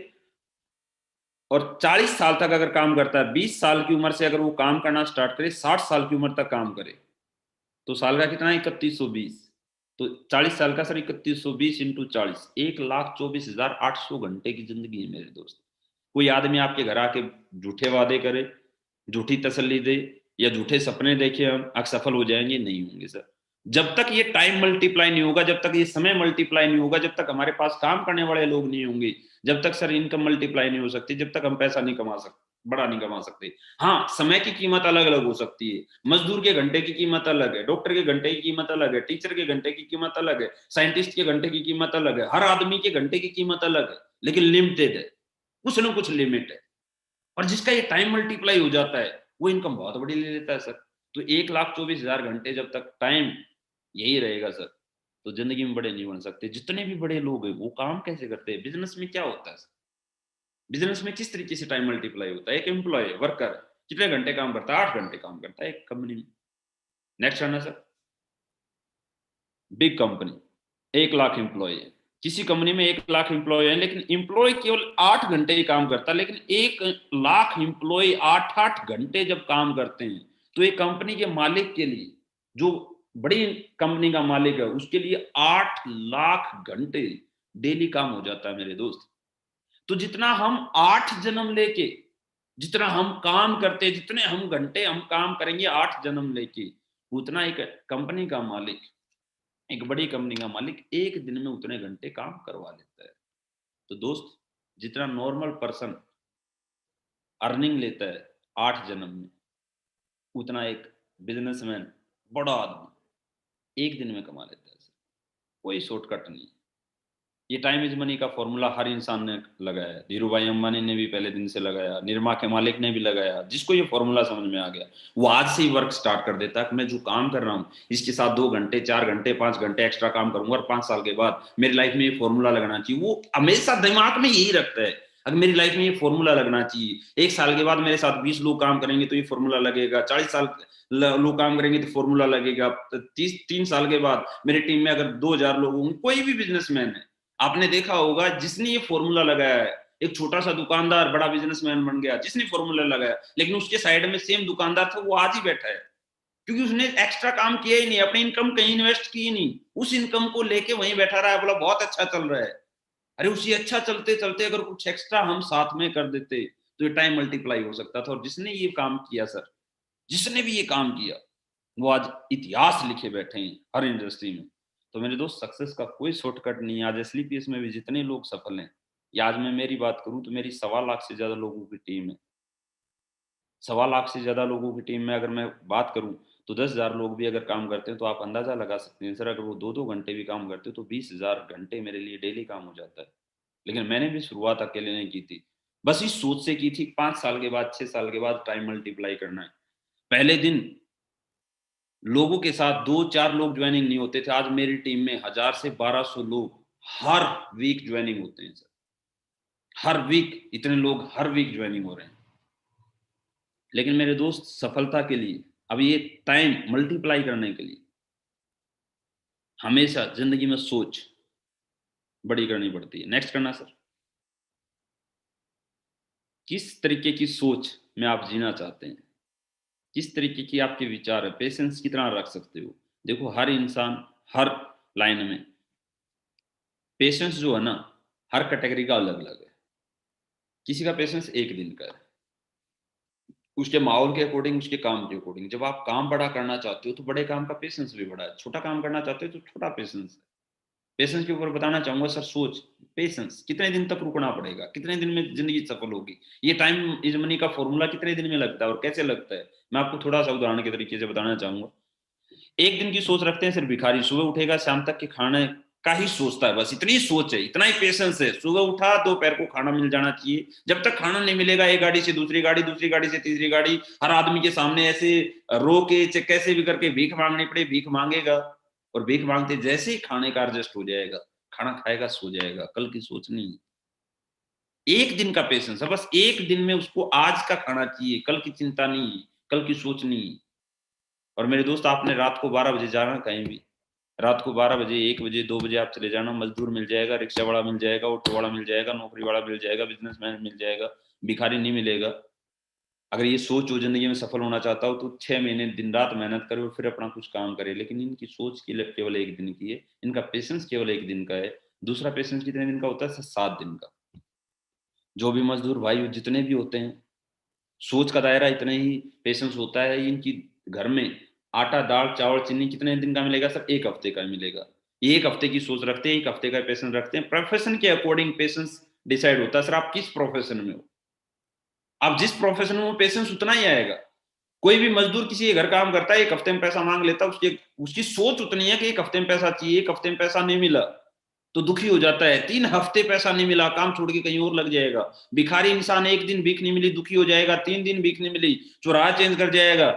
और 40 साल तक अगर काम करता है, 20 साल की उम्र से अगर वो काम करना स्टार्ट करे, 60 साल की उम्र तक काम करे, तो साल का कितना है? 3120। तो 40 साल का सर 3120 × 40, 1,24,800 घंटे की जिंदगी है मेरे दोस्त। कोई आदमी आपके घर आके झूठे वादे करे, झूठी तसल्ली दे, या झूठे सपने देखे हम आप सफल हो जाएंगे, नहीं होंगे सर। जब तक ये टाइम मल्टीप्लाई नहीं होगा, जब तक ये समय मल्टीप्लाई नहीं होगा, जब तक हमारे पास काम करने वाले लोग नहीं होंगे, जब तक सर इनकम मल्टीप्लाई नहीं हो सकती, जब तक हम पैसा नहीं कमा सकते, बड़ा नहीं कमा सकते। हाँ, समय की कीमत अलग अलग हो सकती है। मजदूर के घंटे की कीमत अलग है, डॉक्टर के घंटे की कीमत अलग है, टीचर के घंटे की कीमत अलग है, साइंटिस्ट के घंटे की कीमत अलग है, हर आदमी के घंटे की कीमत अलग है, लेकिन लिमिटेड है, कुछ ना कुछ लिमिट है। और जिसका ये टाइम मल्टीप्लाई हो जाता है, वो इनकम बहुत बड़ी ले लेता है सर। तो 1,24,000 घंटे जब तक टाइम यही रहेगा सर, तो जिंदगी में बड़े नहीं बन सकते। जितने भी बड़े लोग हैं वो काम कैसे करते हैं? बिजनेस में क्या होता है सर? बिजनेस में किस तरीके से टाइम मल्टीप्लाई होता है? एक एम्प्लॉय, वर्कर कितने घंटे काम करता है? 8 घंटे काम करता है एक कंपनी में। नेक्स्ट है ना sir, big company, 1 lakh employ है, किसी कंपनी में 1 लाख एम्प्लॉय है, लेकिन एम्प्लॉय केवल 8 घंटे ही काम करता है। लेकिन 1 लाख एम्प्लॉय 8-8 घंटे जब काम करते हैं, तो एक कंपनी के मालिक के लिए, जो बड़ी कंपनी का मालिक है, उसके लिए 8 लाख घंटे डेली काम हो जाता है मेरे दोस्त। तो जितना हम 8 जन्म लेके जितना हम काम करते, जितने हम घंटे हम काम करेंगे 8 जन्म लेके, उतना एक कंपनी का मालिक, एक बड़ी कंपनी का मालिक एक दिन में उतने घंटे काम करवा लेता है। तो दोस्त, जितना नॉर्मल पर्सन अर्निंग लेता है 8 जन्म में, उतना एक बिजनेसमैन, बड़ा आदमी एक दिन में कमा लेता है। कोई शॉर्टकट नहीं। ये टाइम इज मनी का फॉर्मूला हर इंसान ने लगाया। धीरू भाई अंबानी ने भी पहले दिन से लगाया, निरमा के मालिक ने भी लगाया। जिसको ये फॉर्मूला समझ में आ गया, वो आज से ही वर्क स्टार्ट कर देता है कि मैं जो काम कर रहा हूँ इसके साथ 2 घंटे 4 घंटे 5 घंटे एक्स्ट्रा काम करूंगा और 5 साल के बाद मेरी लाइफ में ये फॉर्मूला लगना चाहिए। वो हमेशा दिमाग में यही रखता है, अगर मेरी लाइफ में ये फॉर्मूला लगना चाहिए, 1 साल के बाद मेरे साथ 20 लोग काम करेंगे तो ये फॉर्मूला लगेगा, 40 साल लोग काम करेंगे तो फॉर्मूला लगेगा, 3 साल के बाद मेरी टीम में अगर 2000 लोग होंगे। कोई भी बिजनेसमैन है, आपने देखा होगा, जिसने ये फॉर्मूला लगाया है, एक छोटा सा दुकानदार बड़ा बिजनेसमैन बन गया जिसने फॉर्मूला लगाया, लेकिन उसके साइड में सेम दुकानदार था, वो आज ही बैठा है क्योंकि उसने एक्स्ट्रा काम किया ही नहीं, अपनी इनकम कहीं इन्वेस्ट की ही नहीं, उस इनकम को लेके वहीं बैठा रहा है, बोला बहुत अच्छा चल रहा है। अरे उसी अच्छा चलते चलते अगर कुछ एक्स्ट्रा हम साथ में कर देते तो ये टाइम मल्टीप्लाई हो सकता था। और जिसने ये काम किया सर, जिसने भी ये काम किया, वो आज इतिहास लिखे बैठे हैं हर इंडस्ट्री में। तो मेरे दोस्त, सक्सेस का कोई शॉर्टकट नहीं है। आज एसलीपीएस में भी जितने लोग सफल हैं, या आज मैं मेरी बात करूं तो मेरी 1.25 लाख से ज्यादा लोगों की टीम है। 1.25 लाख से ज्यादा लोगों की टीम में अगर मैं बात करूं तो 10,000 लोग भी अगर काम करते हैं तो आप अंदाजा लगा सकते हैं सर, अगर वो 2-2 घंटे भी काम करते हैं तो 20,000 घंटे मेरे लिए डेली काम हो जाता है। लेकिन मैंने भी शुरुआत अकेले नहीं की थी, बस इस सोच से की थी 5 साल के बाद 6 साल के बाद टाइम मल्टीप्लाई करना है। पहले दिन लोगों के साथ 2-4 लोग ज्वाइनिंग नहीं होते थे, आज मेरी टीम में 1000 से 1200 लोग हर वीक ज्वाइनिंग होते हैं सर। हर वीक इतने लोग हर वीक ज्वाइनिंग हो रहे हैं। लेकिन मेरे दोस्त, सफलता के लिए, अब ये टाइम मल्टीप्लाई करने के लिए हमेशा जिंदगी में सोच बड़ी करनी पड़ती है। नेक्स्ट करना सर, किस तरीके की सोच में आप जीना चाहते हैं, किस तरीके की आपके विचार है, पेशेंस कितना रख सकते हो। देखो, हर इंसान हर लाइन में पेशेंस जो है ना, हर कैटेगरी का अलग अलग है। किसी का पेशेंस 1 दिन का है, उसके माहौल के अकॉर्डिंग, उसके काम के अकॉर्डिंग। जब आप काम बड़ा करना चाहते हो तो बड़े काम का पेशेंस भी बड़ा है, छोटा काम करना चाहते हो तो छोटा पेशेंस है। पेशेंस के ऊपर बताना चाहूंगा सर, सोच, पेशेंस कितने दिन तक रुकना पड़ेगा, कितने दिन में जिंदगी सफल होगी। ये टाइम इज मनी का फॉर्मूला कितने दिन में लगता है और कैसे लगता है, मैं आपको थोड़ा सा उदाहरण के तरीके से बताना चाहूंगा। 1 दिन की सोच रखते हैं सिर्फ भिखारी, सुबह उठेगा शाम तक के खाने का ही सोचता है, बस इतनी सोच है, इतना ही पेशेंस है। सुबह उठा, दोपहर को खाना मिल जाना चाहिए, जब तक खाना नहीं मिलेगा एक गाड़ी से दूसरी गाड़ी, दूसरी गाड़ी से तीसरी गाड़ी, हर आदमी के सामने ऐसे रो के कैसे भी करके भीख मांगनी पड़े, भीख मांगेगा। और भीख मांगते जैसे ही खाने का एडजस्ट हो जाएगा, खाना खाएगा, सो जाएगा। कल की सोच नहीं, 1 दिन का पेशेंस है, बस 1 दिन में उसको आज का खाना चाहिए, कल की चिंता नहीं, कल की सोच नहीं। और मेरे दोस्त, आपने रात को 12 बजे जाना कहीं भी, रात को 12 बजे 1 बजे 2 बजे आप चले जाना, मजदूर मिल जाएगा, रिक्शा वाला मिल जाएगा, ऑटो वाला मिल जाएगा, नौकरी वाला मिल जाएगा, बिजनेसमैन मिल जाएगा, भिखारी नहीं मिलेगा। अगर ये सोच हो जिंदगी में सफल होना चाहता हो तो 6 महीने दिन रात मेहनत करे और फिर अपना कुछ काम करे। लेकिन इनकी सोच केवल 1 दिन की है, इनका पेशेंस केवल 1 दिन का है। दूसरा पेशेंस कितने दिन का होता है? 7 दिन का। जो भी मजदूर भाई जितने भी होते हैं, सोच का दायरा इतना ही पेशेंस होता है। इनकी घर में आटा दाल चावल चीनी कितने दिन का मिलेगा? सब 1 हफ्ते का मिलेगा। ये 1 हफ्ते की सोच रखते हैं, 1 हफ्ते का पेशेंस रखते हैं। प्रोफेशन के अकॉर्डिंग पेशेंस डिसाइड होता है। सर, आप किस प्रोफेशन में हो, आप जिस प्रोफेशन में हो पेशेंस उतना ही आएगा। कोई भी मजदूर किसी के घर काम करता है, 1 हफ्ते में पैसा मांग लेता है, उसकी सोच उतनी है कि 1 हफ्ते में पैसा चाहिए, 1 हफ्ते में पैसा नहीं मिला तो दुखी हो जाता है। 3 हफ्ते पैसा नहीं मिला, काम छोड़ के कहीं और लग जाएगा। भिखारी इंसान 1 दिन भीख नहीं मिली दुखी हो जाएगा, 3 दिन भीख नहीं मिली चौराहा चेंज कर जाएगा,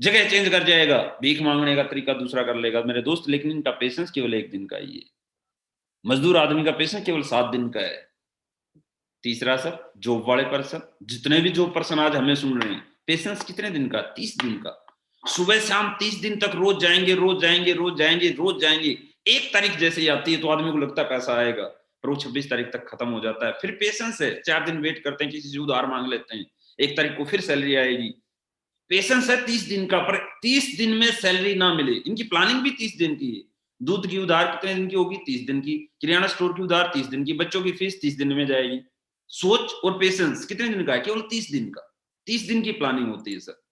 जगह चेंज कर जाएगा, भीख मांगने का तरीका दूसरा कर लेगा मेरे दोस्त। लेकिन इनका पेशेंस केवल 1 दिन का ही है। मजदूर आदमी का पेशेंस केवल 7 दिन का है। तीसरा सर, जॉब वाले पर्सन, जितने भी जॉब पर्सन आज हमें सुन रहे हैं, पेशेंस कितने दिन का? 30 दिन का। सुबह शाम 30 दिन तक रोज जाएंगे, रोज जाएंगे, रोज जाएंगे, रोज जाएंगे। 1 तारीख जैसे ही आती है तो आदमी को लगता है पैसा आएगा, पर वो 26 तारीख तक खत्म हो जाता है। फिर पेशेंस है, 4 दिन वेट करते हैं, किसी से उधार मांग लेते हैं, 1 तारीख को फिर सैलरी आएगी। पेशेंस है 30 दिन का, पर 30 दिन में सैलरी ना मिले। इनकी प्लानिंग भी 30 दिन की है। दूध की उधार कितने दिन की होगी? 30 दिन की। किराना स्टोर की उधार 30 दिन की। बच्चों की फीस 30 दिन में जाएगी। सोच और पेशेंस कितने दिन का है? केवल 30 दिन का। 30 दिन की प्लानिंग होती है सर।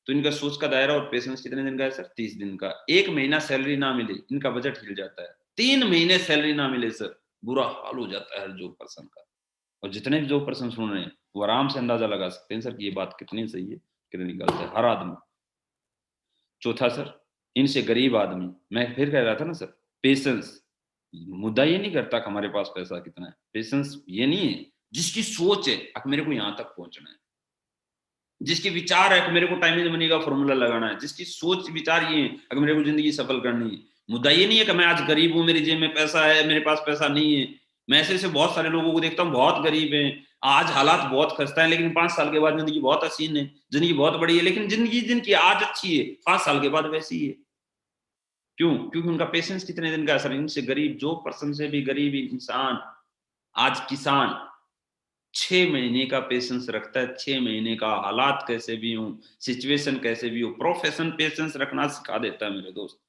तो इनका सोच का दायरा और पेशेंस कितने दिन का है सर? 30 दिन का। 1 महीना सैलरी ना मिले, इनका बजट हिल जाता है। 3 महीने सैलरी ना मिले सर, बुरा हाल हो जाता है हर जॉब पर्सन का। और जितने भी जॉब पर्सन सुन रहे हैं वो आराम से अंदाजा लगा सकते हैं सर कि ये बात कितनी सही है, कितनी गलत है, हर आदमी। चौथा सर, इनसे गरीब आदमी, मैं फिर कह रहा था ना सर, पेशेंस। मुद्दा ये नहीं करता कि हमारे पास पैसा कितना है, पेशेंस ये नहीं है। जिसकी सोच है कि मेरे को यहां तक पहुंचना है, जिसके विचार है कि मेरे को टाइम इज मनी का फॉर्मूला लगाना है, जिसकी सोच विचार ये है अगर मेरे को जिंदगी सफल करनी है। मुद्दा ये नहीं है कि मैं आज गरीब हूं, मेरी जेब में पैसा है, मेरे पास पैसा नहीं है। मैं ऐसे बहुत सारे लोगों को देखता हूँ बहुत गरीब हैं, आज हालात बहुत खस्ता है, लेकिन 5 साल के बाद जिंदगी बहुत हसीन है, जिंदगी बहुत बड़ी है, लेकिन जिंदगी जिनकी आज अच्छी है 5 साल के बाद वैसी है। क्यों? क्योंकि उनका पेशेंस कितने दिन का असर। इनसे गरीब जो पर्सन से भी गरीब इंसान, आज किसान 6 महीने का पेशेंस रखता है। 6 महीने का, हालात कैसे भी हो, सिचुएशन कैसे भी हो, प्रोफेशन पेशेंस रखना सिखा देता है मेरे दोस्त।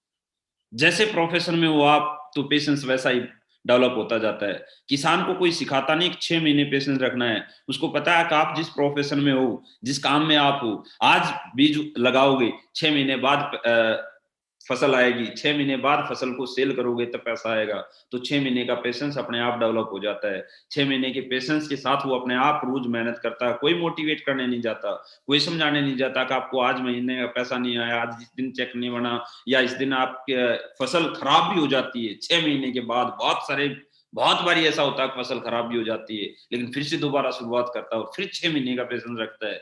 जैसे प्रोफेशन में हो आप तो पेशेंस वैसा ही डेवलप होता जाता है। किसान को कोई सिखाता नहीं 6 महीने पेशेंस रखना है। उसको पता है कि आप जिस प्रोफेशन में हो, जिस काम में आप हो, आज बीज लगाओगे, 6 महीने बाद फसल आएगी, 6 महीने बाद फसल को सेल करोगे तब पैसा आएगा। तो 6 महीने का पेशेंस अपने आप डेवलप हो जाता है। 6 महीने के पेशेंस के साथ वो अपने आप रोज मेहनत करता है। कोई मोटिवेट करने नहीं जाता, कोई समझाने नहीं जाता कि आपको आज महीने का पैसा नहीं आया, आज इस दिन चेक नहीं बना, या इस दिन आपके फसल खराब भी हो जाती है 6 महीने के बाद। बहुत बारी ऐसा होता है फसल खराब भी हो जाती है, लेकिन फिर से दोबारा शुरुआत करता है और फिर 6 महीने का पेशेंस रखता है।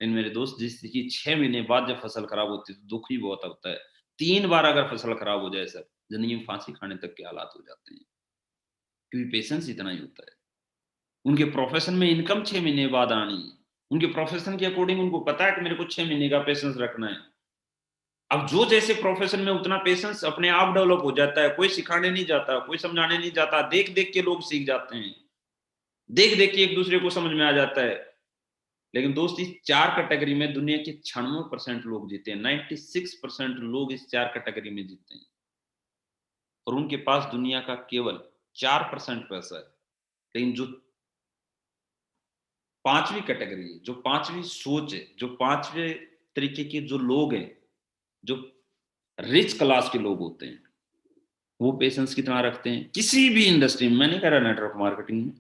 इन मेरे दोस्त, जिसकी 6 महीने बाद जब फसल खराब होती है तो दुख ही बहुत होता है। 3 बार अगर फसल खराब हो जाए सर, जिंदगी में फांसी खाने तक के हालात हो जाते हैं, क्योंकि पेशेंस इतना ही होता है। उनके प्रोफेशन में इनकम 6 महीने बाद आनी है, उनके प्रोफेशन के अकॉर्डिंग उनको पता है कि मेरे को 6 महीने का पेशेंस रखना है। अब जो जैसे प्रोफेशन में उतना पेशेंस अपने आप डेवलप हो जाता है। कोई सिखाने नहीं जाता, कोई समझाने नहीं जाता, देख देख के लोग सीख जाते हैं, देख देख के एक दूसरे को समझ में आ जाता है। लेकिन दोस्त, इस 4 कैटेगरी में दुनिया के 96% लोग जीते हैं। 96% लोग इस 4 कैटेगरी में जीते हैं, और उनके पास दुनिया का केवल 4% पैसा है। लेकिन जो 5वीं कैटेगरी है, जो 5वीं सोच है, जो 5वें तरीके के जो लोग हैं, जो रिच क्लास के लोग होते हैं, वो पेशेंस कितना रखते हैं किसी भी इंडस्ट्री में। मैं नहीं कह रहा नेटवर्क मार्केटिंग में,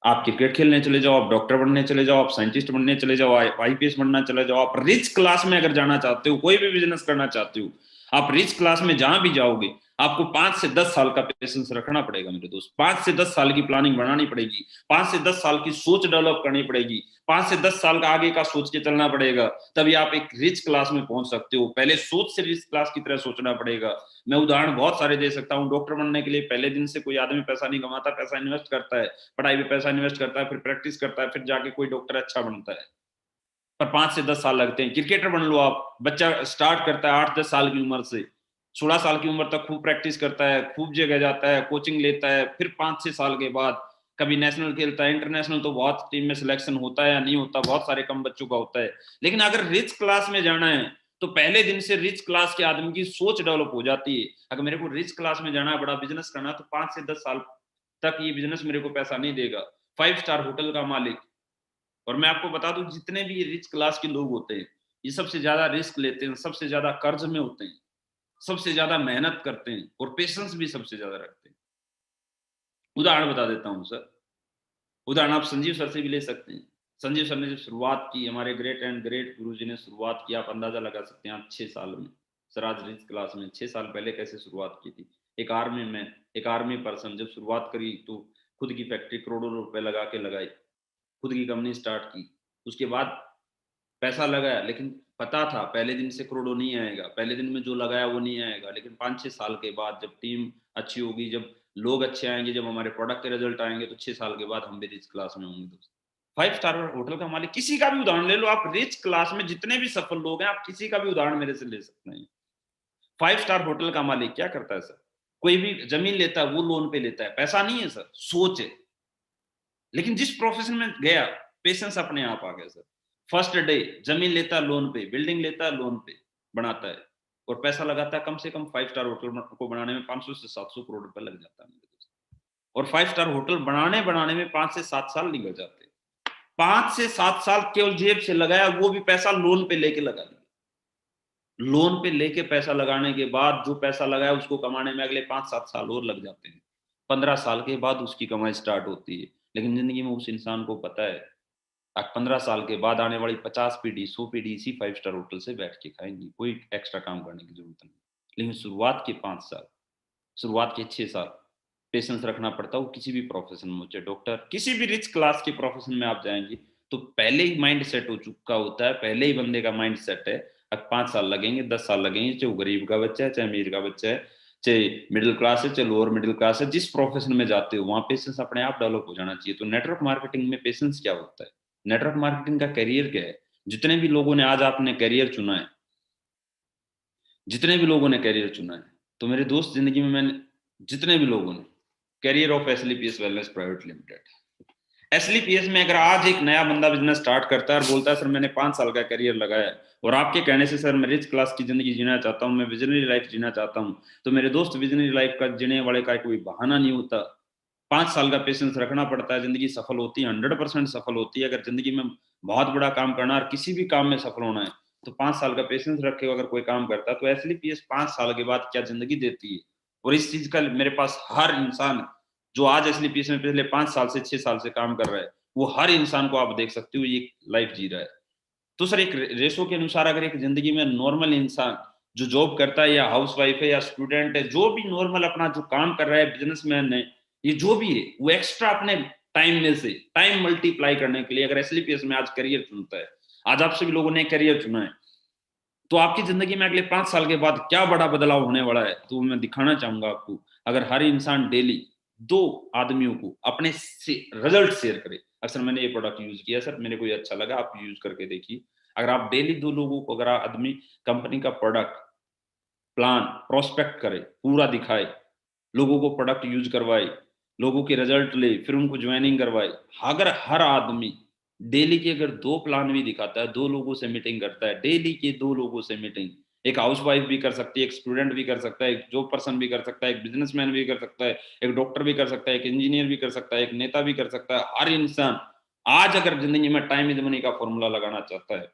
आप क्रिकेट खेलने चले जाओ, आप डॉक्टर बनने चले जाओ, आप साइंटिस्ट बनने चले जाओ, आईपीएस बनना चले जाओ, आप रिच क्लास में अगर जाना चाहते हो, कोई भी बिजनेस करना चाहते हो, आप रिच क्लास में जहां भी जाओगे, आपको 5 से 10 साल का पेशेंस रखना पड़ेगा मेरे दोस्त। 5 से 10 साल की प्लानिंग बनानी पड़ेगी, 5 से 10 साल की सोच डेवलप करनी पड़ेगी, 5 से 10 साल का आगे का सोच के चलना पड़ेगा, तभी आप एक रिच क्लास में पहुंच सकते हो। पहले सोच से रिच क्लास की तरह सोचना पड़ेगा। मैं उदाहरण बहुत सारे दे सकता हूँ। डॉक्टर बनने के लिए पहले दिन से कोई आदमी पैसा नहीं कमाता, पैसा इन्वेस्ट करता है, पढ़ाई में पैसा इन्वेस्ट करता है, फिर प्रैक्टिस करता है, फिर जाके कोई डॉक्टर अच्छा बनता है, पर 5 से 10 साल लगते हैं। क्रिकेटर बन लो आप, बच्चा स्टार्ट करता है 8-10 साल की उम्र से, 16 साल की उम्र तक खूब प्रैक्टिस करता है, खूब जगह जाता है, कोचिंग लेता है, फिर 5-6 साल के बाद कभी नेशनल खेलता है, इंटरनेशनल तो बहुत टीम में सिलेक्शन होता है या नहीं होता, बहुत सारे कम बच्चों का होता है। लेकिन अगर रिच क्लास में जाना है तो पहले दिन से रिच क्लास के आदमी की सोच डेवलप हो जाती है। अगर मेरे को रिच क्लास में जाना है, बड़ा बिजनेस करना है, तो 5 से 10 साल तक ये बिजनेस मेरे को पैसा नहीं देगा। 5 स्टार होटल का मालिक, और मैं आपको बता दूं जितने भी रिच क्लास के लोग होते हैं, ये सबसे ज्यादा रिस्क लेते हैं, सबसे ज्यादा कर्ज में होते हैं, सबसे ज्यादा मेहनत करते हैं, और पेशेंस भी सबसे ज्यादा रखते हैं। उदाहरण बता देता हूँ सर, उदाहरण आप संजीव सर से भी ले सकते हैं। संजीव सर ने जब शुरुआत की, हमारे ग्रेट एंड ग्रेट गुरु जी ने शुरुआत की, आप अंदाजा लगा सकते हैं आप 6 साल में। सर आज रिच क्लास में 6 साल पहले कैसे शुरुआत की थी। एक आर्मी में, एक आर्मी पर्सन जब शुरुआत करी तो खुद की फैक्ट्री करोड़ों रुपए लगा के लगाई, खुद की कंपनी स्टार्ट की, उसके बाद पैसा लगाया, लेकिन पता था पहले दिन से करोड़ों नहीं आएगा, पहले दिन में जो लगाया वो नहीं आएगा। लेकिन 5-6 साल के बाद जब टीम अच्छी होगी, जब लोग अच्छे आएंगे, जब हमारे प्रोडक्ट के रिजल्ट आएंगे, तो 6 साल के बाद हम भी रिच क्लास में होंगे दोस्त। 5 स्टार होटल का मालिक, किसी का भी उदाहरण ले लो आप, रिच क्लास में जितने भी सफल लोग हैं, आप किसी का भी उदाहरण मेरे से ले सकते हैं। 5 स्टार होटल का मालिक क्या करता है सर? कोई भी जमीन लेता है वो लोन पे लेता है, पैसा नहीं है सर, सोच है। लेकिन जिस प्रोफेशन में गया, पेशेंस अपने आप आ गया सर। फर्स्ट डे जमीन लेता है लोन पे, बिल्डिंग लेता है लोन पे, बनाता है, और पैसा लगाता है कम से कम 5 स्टार होटल को बनाने में 500 से 700 करोड़ रुपए लग जाता है मेरे दोस्त। और 5 स्टार होटल बनाने में 5 से 7 साल निकल जाते। 5 से 7 साल केवल जेब से लगाया, वो भी पैसा लोन पे लेके लगा दिया। लोन पे लेके पैसा लगाने के बाद जो पैसा लगाया उसको कमाने में अगले 5-7 साल और लग जाते हैं। 15 साल के बाद उसकी कमाई स्टार्ट होती है। लेकिन जिंदगी में उस इंसान को पता है 15 साल के बाद आने वाली 50 पीढ़ी 100 पीढ़ी इसी 5 स्टार होटल से बैठ के खाएंगी, कोई एक्स्ट्रा काम करने की जरूरत नहीं। लेकिन शुरुआत के 5 साल, शुरुआत के 6 साल पेशेंस रखना पड़ता है। वो किसी भी प्रोफेशन में, चाहे डॉक्टर, किसी भी रिच क्लास के प्रोफेशन में आप जाएंगे तो पहले ही माइंड सेट हो चुका होता है, पहले ही बंदे का माइंड सेट है। अब 5 साल लगेंगे, 10 साल लगेंगे, चाहे वो गरीब का बच्चा है, चाहे अमीर का बच्चा है, चाहे मिडिल क्लास है, चाहे लोअर मिडिल क्लास है, जिस प्रोफेशन में जाते हो वहां पेशेंस अपने आप डेवलप हो जाना चाहिए। तो नेटवर्क मार्केटिंग में पेशेंस क्या होता है, नेटवर्क मार्केटिंग का करियर क्या है? जितने भी लोगों ने आज आपने करियर चुना है, जितने भी लोगों ने करियर चुना है, तो मेरे दोस्त जिंदगी में मैंने जितने भी लोगों ने career of SLPS Wellness Private Limited, SLPS में अगर आज एक नया बंदा बिजनेस स्टार्ट करता है और बोलता है सर मैंने 5 साल का करियर लगाया है और आपके कहने से सर मैं रिच क्लास की जिंदगी जीना चाहता हूं, मैं विजनरी लाइफ जीना चाहता हूं, तो मेरे दोस्त विजनरी लाइफ का जीने वाले का कोई बहाना नहीं होता। 5 साल का पेशेंस रखना पड़ता है, जिंदगी सफल होती है, 100% सफल होती है। अगर जिंदगी में बहुत बड़ा काम करना है और किसी भी काम में सफल होना है तो 5 साल का पेशेंस रखे अगर कोई काम करता है तो एसलीपीएस 5 साल के बाद क्या जिंदगी देती है। और इस चीज का मेरे पास हर इंसान जो आज एसलीपीएस में पिछले 5 साल से 6 साल से काम कर रहा है, वो हर इंसान को आप देख सकते हो ये लाइफ जी रहा है। तो सर एक रेशो के अनुसार अगर एक जिंदगी में नॉर्मल इंसान जो जॉब करता है या हाउसवाइफ है या स्टूडेंट है, जो भी नॉर्मल अपना जो काम कर रहा है, बिजनेसमैन है, ये जो भी है, वो एक्स्ट्रा अपने टाइम में से टाइम मल्टीप्लाई करने के लिए अगर एसलीपीएस में आज करियर चुनता है, आज आप सभी लोगों ने करियर चुना है, तो आपकी जिंदगी में अगले 5 साल के बाद क्या बड़ा बदलाव होने वाला है तो मैं दिखाना चाहूंगा आपको। अगर हर इंसान डेली 2 आदमियों को अपने रिजल्ट शेयर करे, अक्सर मैंने ये प्रोडक्ट यूज किया सर मेरे को ये अच्छा लगा, आप यूज करके देखिए। अगर आप डेली 2 लोगों को, अगर आदमी कंपनी का प्रोडक्ट प्लान प्रोस्पेक्ट करे, पूरा दिखाए, लोगों को प्रोडक्ट यूज करवाए, लोगों के रिजल्ट ले, फिर उनको ज्वाइनिंग करवाए, अगर हर आदमी डेली के अगर 2 प्लान भी दिखाता है, 2 लोगों से मीटिंग करता है, डेली के 2 लोगों से मीटिंग, एक हाउसवाइफ भी कर सकती है, एक स्टूडेंट भी कर सकता है, एक जॉब पर्सन भी कर सकता है, एक बिजनेसमैन भी कर सकता है, एक डॉक्टर भी कर सकता है, एक इंजीनियर भी कर सकता है, एक नेता भी कर सकता है। हर इंसान आज अगर जिंदगी में टाइम इज मनी का फॉर्मूला लगाना चाहता है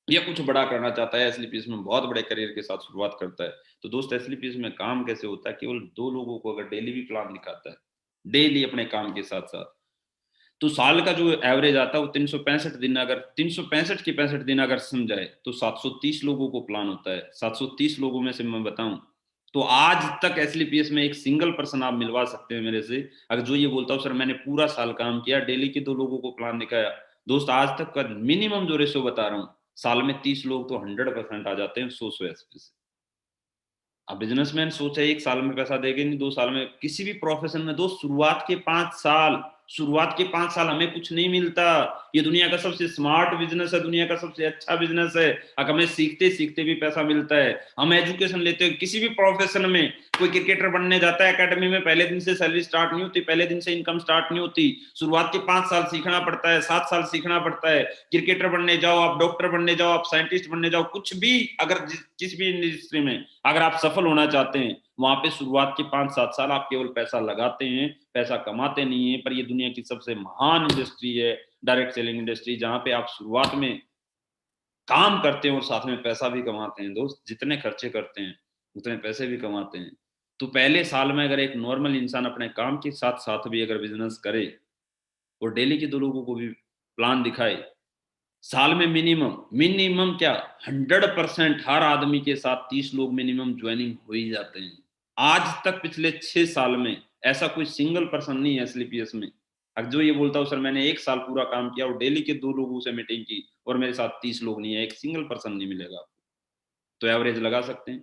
या कुछ बड़ा करना चाहता है, एसलीपीएस में बहुत बड़े करियर के साथ शुरुआत करता है। तो दोस्त एसलीपीएस में काम कैसे होता है, केवल 2 लोगों को अगर डेली भी प्लान दिखाता है, डेली अपने काम के साथ साथ, तो साल का जो एवरेज आता है वो 365 दिन, अगर 365 के 65 दिन अगर समझाए तो 730 लोगों को प्लान होता है। 730 लोगों में से मैं बताऊं तो आज तक एसलीपीएस में एक सिंगल पर्सन आप मिलवा सकते हैं मेरे से, अगर जो ये बोलता हूँ सर मैंने पूरा साल काम किया, डेली के 2 लोगों को प्लान दिखाया। दोस्त आज तक का मिनिमम जो रेशो बता रहा हूँ, साल में 30 लोग तो 100% आ जाते हैं 100 एसपी से। अब बिजनेसमैन सोचा एक साल में पैसा देंगे नहीं, 2 साल में, किसी भी प्रोफेशन में दोस्त शुरुआत के 5 साल, शुरुआत के 5 साल हमें कुछ नहीं मिलता। ये दुनिया का सबसे स्मार्ट बिजनेस है, दुनिया का सबसे अच्छा बिजनेस है। अगर हमें सीखते सीखते भी पैसा मिलता है, हम एजुकेशन लेते हैं किसी भी प्रोफेशन में, कोई क्रिकेटर बनने जाता है एकेडमी में, पहले दिन से सैलरी स्टार्ट नहीं होती, पहले दिन से इनकम स्टार्ट नहीं होती। शुरुआत के 5 साल सीखना पड़ता है, 7 साल सीखना पड़ता है। क्रिकेटर बनने जाओ, आप डॉक्टर बनने जाओ, आप साइंटिस्ट बनने जाओ, कुछ भी अगर जिस भी इंडस्ट्री में अगर आप सफल होना चाहते हैं, वहां पे शुरुआत के 5-7 साल आप केवल पैसा लगाते हैं, पैसा कमाते नहीं है। पर ये दुनिया की सबसे महान इंडस्ट्री है डायरेक्ट सेलिंग इंडस्ट्री, जहां पे आप शुरुआत में काम करते हैं और साथ में पैसा भी कमाते हैं। दोस्त जितने खर्चे करते हैं उतने पैसे भी कमाते हैं। तो पहले साल में अगर एक नॉर्मल इंसान अपने काम के साथ साथ भी अगर बिजनेस करे और डेली के 2 लोगों को भी प्लान दिखाए, साल में मिनिमम मिनिमम क्या 100% हर आदमी के साथ 30 लोग मिनिमम ज्वाइनिंग हो ही जाते हैं। आज तक पिछले 6 साल में ऐसा कोई सिंगल पर्सन नहीं है एसलीपीएस में अब जो ये बोलता हूँ सर मैंने 1 साल पूरा काम किया और डेली के 2 लोगों से मीटिंग की और मेरे साथ 30 लोग नहीं है, एक सिंगल पर्सन नहीं मिलेगा आपको। तो एवरेज लगा सकते हैं।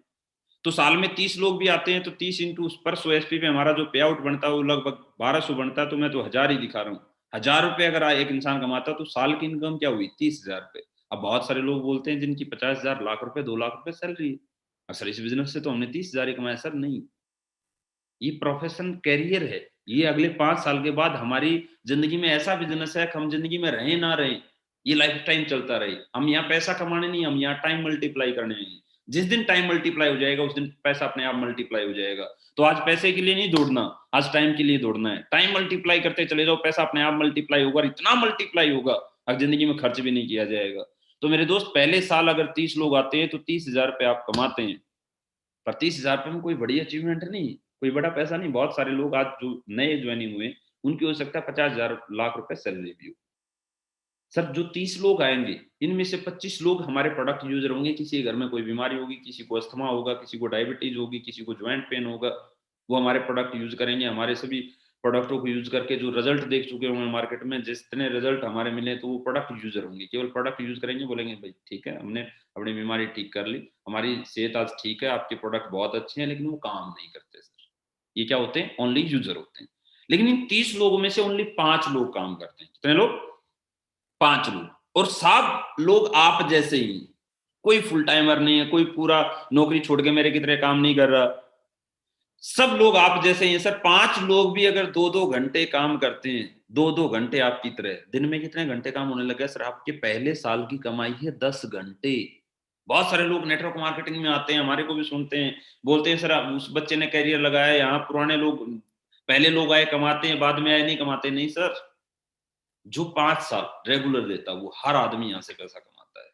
तो साल में 30 लोग भी आते हैं तो 30 इंटू उस पर 100 एसपी पे हमारा जो पे आउट बनता है वो लगभग 1200 बनता है। तो मैं तो 1000 ही दिखा रहा हूँ। 1000 रुपए अगर एक इंसान कमाता है तो साल की इनकम क्या हुई 30,000 रुपए। अब बहुत सारे लोग बोलते हैं जिनकी 50,000 लाख रुपए 2 लाख रुपए सैलरी है, सर इस बिजनेस से तो हमने 30,000 ही कमाया। सर नहीं, ये प्रोफेशन कैरियर है। ये अगले 5 साल के बाद हमारी जिंदगी में ऐसा बिजनेस है कि हम जिंदगी में रहे ना रहे, ये लाइफ टाइम चलता रहे। हम यहाँ पैसा कमाने नहीं, हम यहाँ टाइम मल्टीप्लाई करने हैं। जिस दिन टाइम मल्टीप्लाई हो जाएगा उस दिन पैसा अपने आप मल्टीप्लाई हो जाएगा। तो आज पैसे के लिए नहीं दौड़ना, आज टाइम के लिए दौड़ना है। टाइम मल्टीप्लाई करते चले जाओ, पैसा अपने आप मल्टीप्लाई होगा, इतना मल्टीप्लाई होगा अब जिंदगी में खर्च भी नहीं किया जाएगा। तो मेरे दोस्त, पहले साल अगर 30 लोग आते हैं तो 30,000 रुपये आप कमाते हैं, पर 30,000 रुपये में कोई बड़ी अचीवमेंट नहीं, कोई बड़ा पैसा नहीं। बहुत सारे लोग आज जो नए ज्वाइनिंग हुए उनकी हो सकता है 50,000 लाख रुपए सैलरी भी हो। सर जो 30 लोग आएंगे इनमें से 25 लोग हमारे प्रोडक्ट यूजर होंगे। किसी के घर में कोई बीमारी होगी, किसी को अस्थमा होगा, किसी को डायबिटीज होगी, किसी को ज्वाइंट पेन होगा, वो हमारे प्रोडक्ट यूज करेंगे। हमारे सभी प्रोडक्टों को यूज करके जो रिजल्ट देख चुके होंगे मार्केट में, जितने रिजल्ट हमारे मिले तो वो प्रोडक्ट यूजर होंगे, केवल प्रोडक्ट यूज करेंगे, बोलेंगे भाई ठीक है हमने अपनी बीमारी ठीक कर ली, हमारी सेहत आज ठीक है, आपके प्रोडक्ट बहुत अच्छे हैं, लेकिन वो काम नहीं करते सर। ये क्या होते हैं? ओनली यूजर होते हैं। लेकिन इन 30 लोगों में से ओनली 5 लोग काम करते हैं। कितने लोग? 5 लोग। और सब लोग आप जैसे ही, कोई फुल टाइमर नहीं है, कोई पूरा नौकरी छोड़ के मेरे की तरह काम नहीं कर रहा, सब लोग आप जैसे ही हैं सर। 5 लोग भी अगर 2-2 घंटे काम करते हैं, 2-2 घंटे आपकी तरह, दिन में कितने घंटे काम होने लगे सर? आपके पहले साल की कमाई है 10 घंटे। बहुत सारे लोग नेटवर्क मार्केटिंग में आते हैं, हमारे को भी सुनते हैं, बोलते हैं सर उस बच्चे ने करियर लगाया, यहाँ पुराने लोग, पहले लोग आए कमाते हैं, बाद में आए नहीं कमाते। नहीं सर, जो 5 साल रेगुलर देता वो हर आदमी यहाँ से पैसा कमाता है।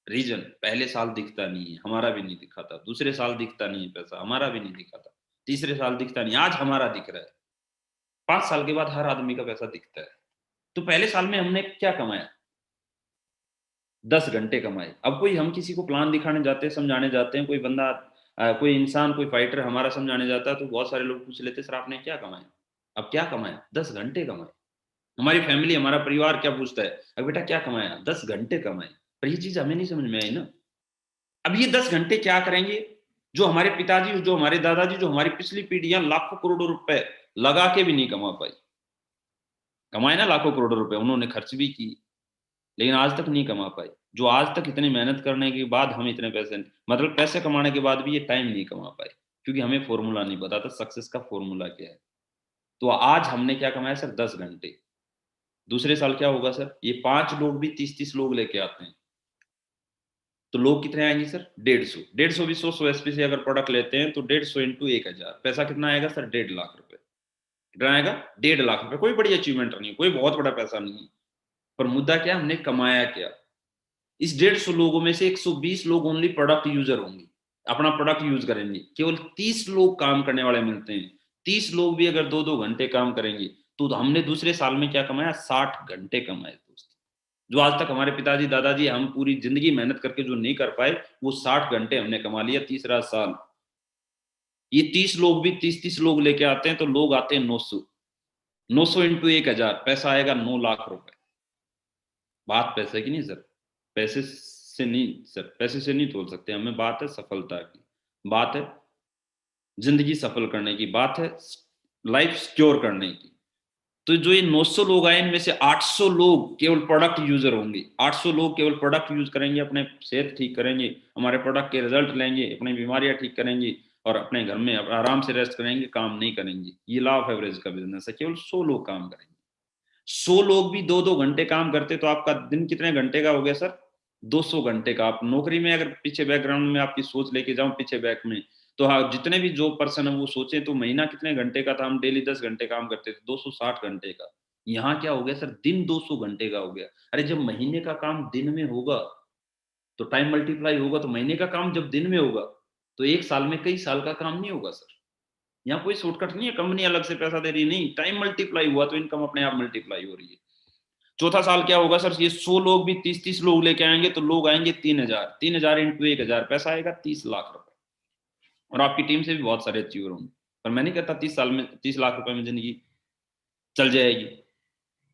रीजन, पहले साल दिखता नहीं है, हमारा भी नहीं दिखा था, दूसरे साल दिखता नहीं है पैसा, हमारा भी नहीं दिखा था, तीसरे साल दिखता नहीं, आज हमारा दिख रहा है। 5 साल के बाद हर आदमी का पैसा दिखता है। तो पहले साल में हमने क्या कमाया? 10 घंटे कमाए। अब कोई, हम किसी को प्लान दिखाने जाते हैं, समझाने जाते हैं, कोई बंदा, कोई इंसान, कोई फाइटर हमारा समझाने जाता है, तो बहुत सारे लोग पूछ लेते हैं सर आपने क्या कमाया? अब क्या कमाया? 10 घंटे कमाए। हमारी फैमिली, हमारा परिवार क्या पूछता है? अब बेटा क्या कमाया? 10 घंटे कमाए। पर ये चीज हमें नहीं समझ में आई ना। अब ये 10 घंटे क्या करेंगे? जो हमारे पिताजी, जो हमारे दादाजी, जो हमारी पिछली पीढ़ियां लाखों करोड़ों रुपए लगा के भी नहीं कमा पाई। कमाए ना लाखों करोड़ों रुपए, उन्होंने खर्च भी की, लेकिन आज तक नहीं कमा पाए। जो आज तक इतनी मेहनत करने के बाद हम इतने पैसे, मतलब पैसे कमाने के बाद भी ये टाइम नहीं कमा पाए, क्योंकि हमें फॉर्मूला नहीं पता था सक्सेस का फॉर्मूला क्या है। तो आज हमने क्या कमाया सर? 10 घंटे। दूसरे साल क्या होगा सर? ये 5 लोग भी 30-30 लोग लेके आते हैं, तो लोग कितने आएंगे सर? 150। 150 भी 100 एसपी से अगर प्रोडक्ट लेते हैं तो 150 इंटू 1,000, पैसा कितना आएगा सर? 1.5 लाख रुपए। कितना आएगा? 1.5 लाख रुपए। कोई बड़ी अचीवमेंट नहीं, कोई बहुत बड़ा पैसा नहीं है, पर मुद्दा क्या, हमने कमाया क्या? इस 150 लोगों में से 120 लोग ओनली प्रोडक्ट यूजर होंगे, अपना प्रोडक्ट यूज करेंगे। केवल 30 लोग काम करने वाले मिलते हैं। 30 लोग भी अगर 2-2 घंटे काम करेंगे तो हमने दूसरे साल में क्या कमाया? 60 घंटे कमाए दोस्त। जो आज तक हमारे पिताजी, दादाजी, हम पूरी जिंदगी मेहनत करके जो नहीं कर पाए, वो 60 घंटे हमने कमा लिया तीसरा साल। ये 30 लोग भी 30-30 लोग लेके आते हैं, तो लोग आते हैं 900। 900 इंटू 1,000, पैसा आएगा 9 लाख रुपए। बात पैसे की नहीं सर, पैसे से नहीं सर, पैसे से नहीं तोल सकते हमें। बात है सफलता की, बात है जिंदगी सफल करने की, बात है लाइफ सिक्योर करने की। तो जो ये 900 लोग आए, इनमें से 800 लोग केवल प्रोडक्ट यूजर होंगे। 800 लोग केवल प्रोडक्ट यूज करेंगे, अपने सेहत ठीक करेंगे, हमारे प्रोडक्ट के रिजल्ट लेंगे, अपनी बीमारियां ठीक करेंगे और अपने घर में आराम से रेस्ट करेंगे, काम नहीं करेंगे। ये लॉ ऑफ एवरेज का बिजनेस है। केवल 100 लोग काम करेंगे। 100 लोग भी 2-2 घंटे काम करते तो आपका दिन कितने घंटे का हो गया सर? 200 घंटे का। आप नौकरी में अगर पीछे बैकग्राउंड में आपकी सोच लेके जाऊं पीछे बैक में, तो हाँ, जितने भी जॉब पर्सन है वो सोचे तो महीना कितने घंटे का था? हम डेली 10 घंटे काम करते थे, 260 घंटे का। यहाँ क्या हो गया सर? दिन 200 घंटे का हो गया। अरे जब महीने का काम दिन में होगा तो टाइम मल्टीप्लाई होगा, तो महीने का काम जब दिन में होगा तो एक साल में कई साल का काम नहीं होगा सर। यहाँ कोई शॉर्टकट नहीं है, कंपनी अलग से पैसा दे रही है, नहीं, टाइम मल्टीप्लाई हुआ तो इनकम अपने आप मल्टीप्लाई हो रही है। चौथा साल क्या होगा सर? ये 100 लोग भी 30-30 लोग लेके आएंगे, तो लोग आएंगे 3,000। 3,000 इंटू 1,000, पैसा आएगा 30 लाख रुपए। और आपकी टीम से भी बहुत सारे अचीवर होंगे। पर मैं नहीं कहता 30 साल में 30 लाख रुपए में जिंदगी चल जाएगी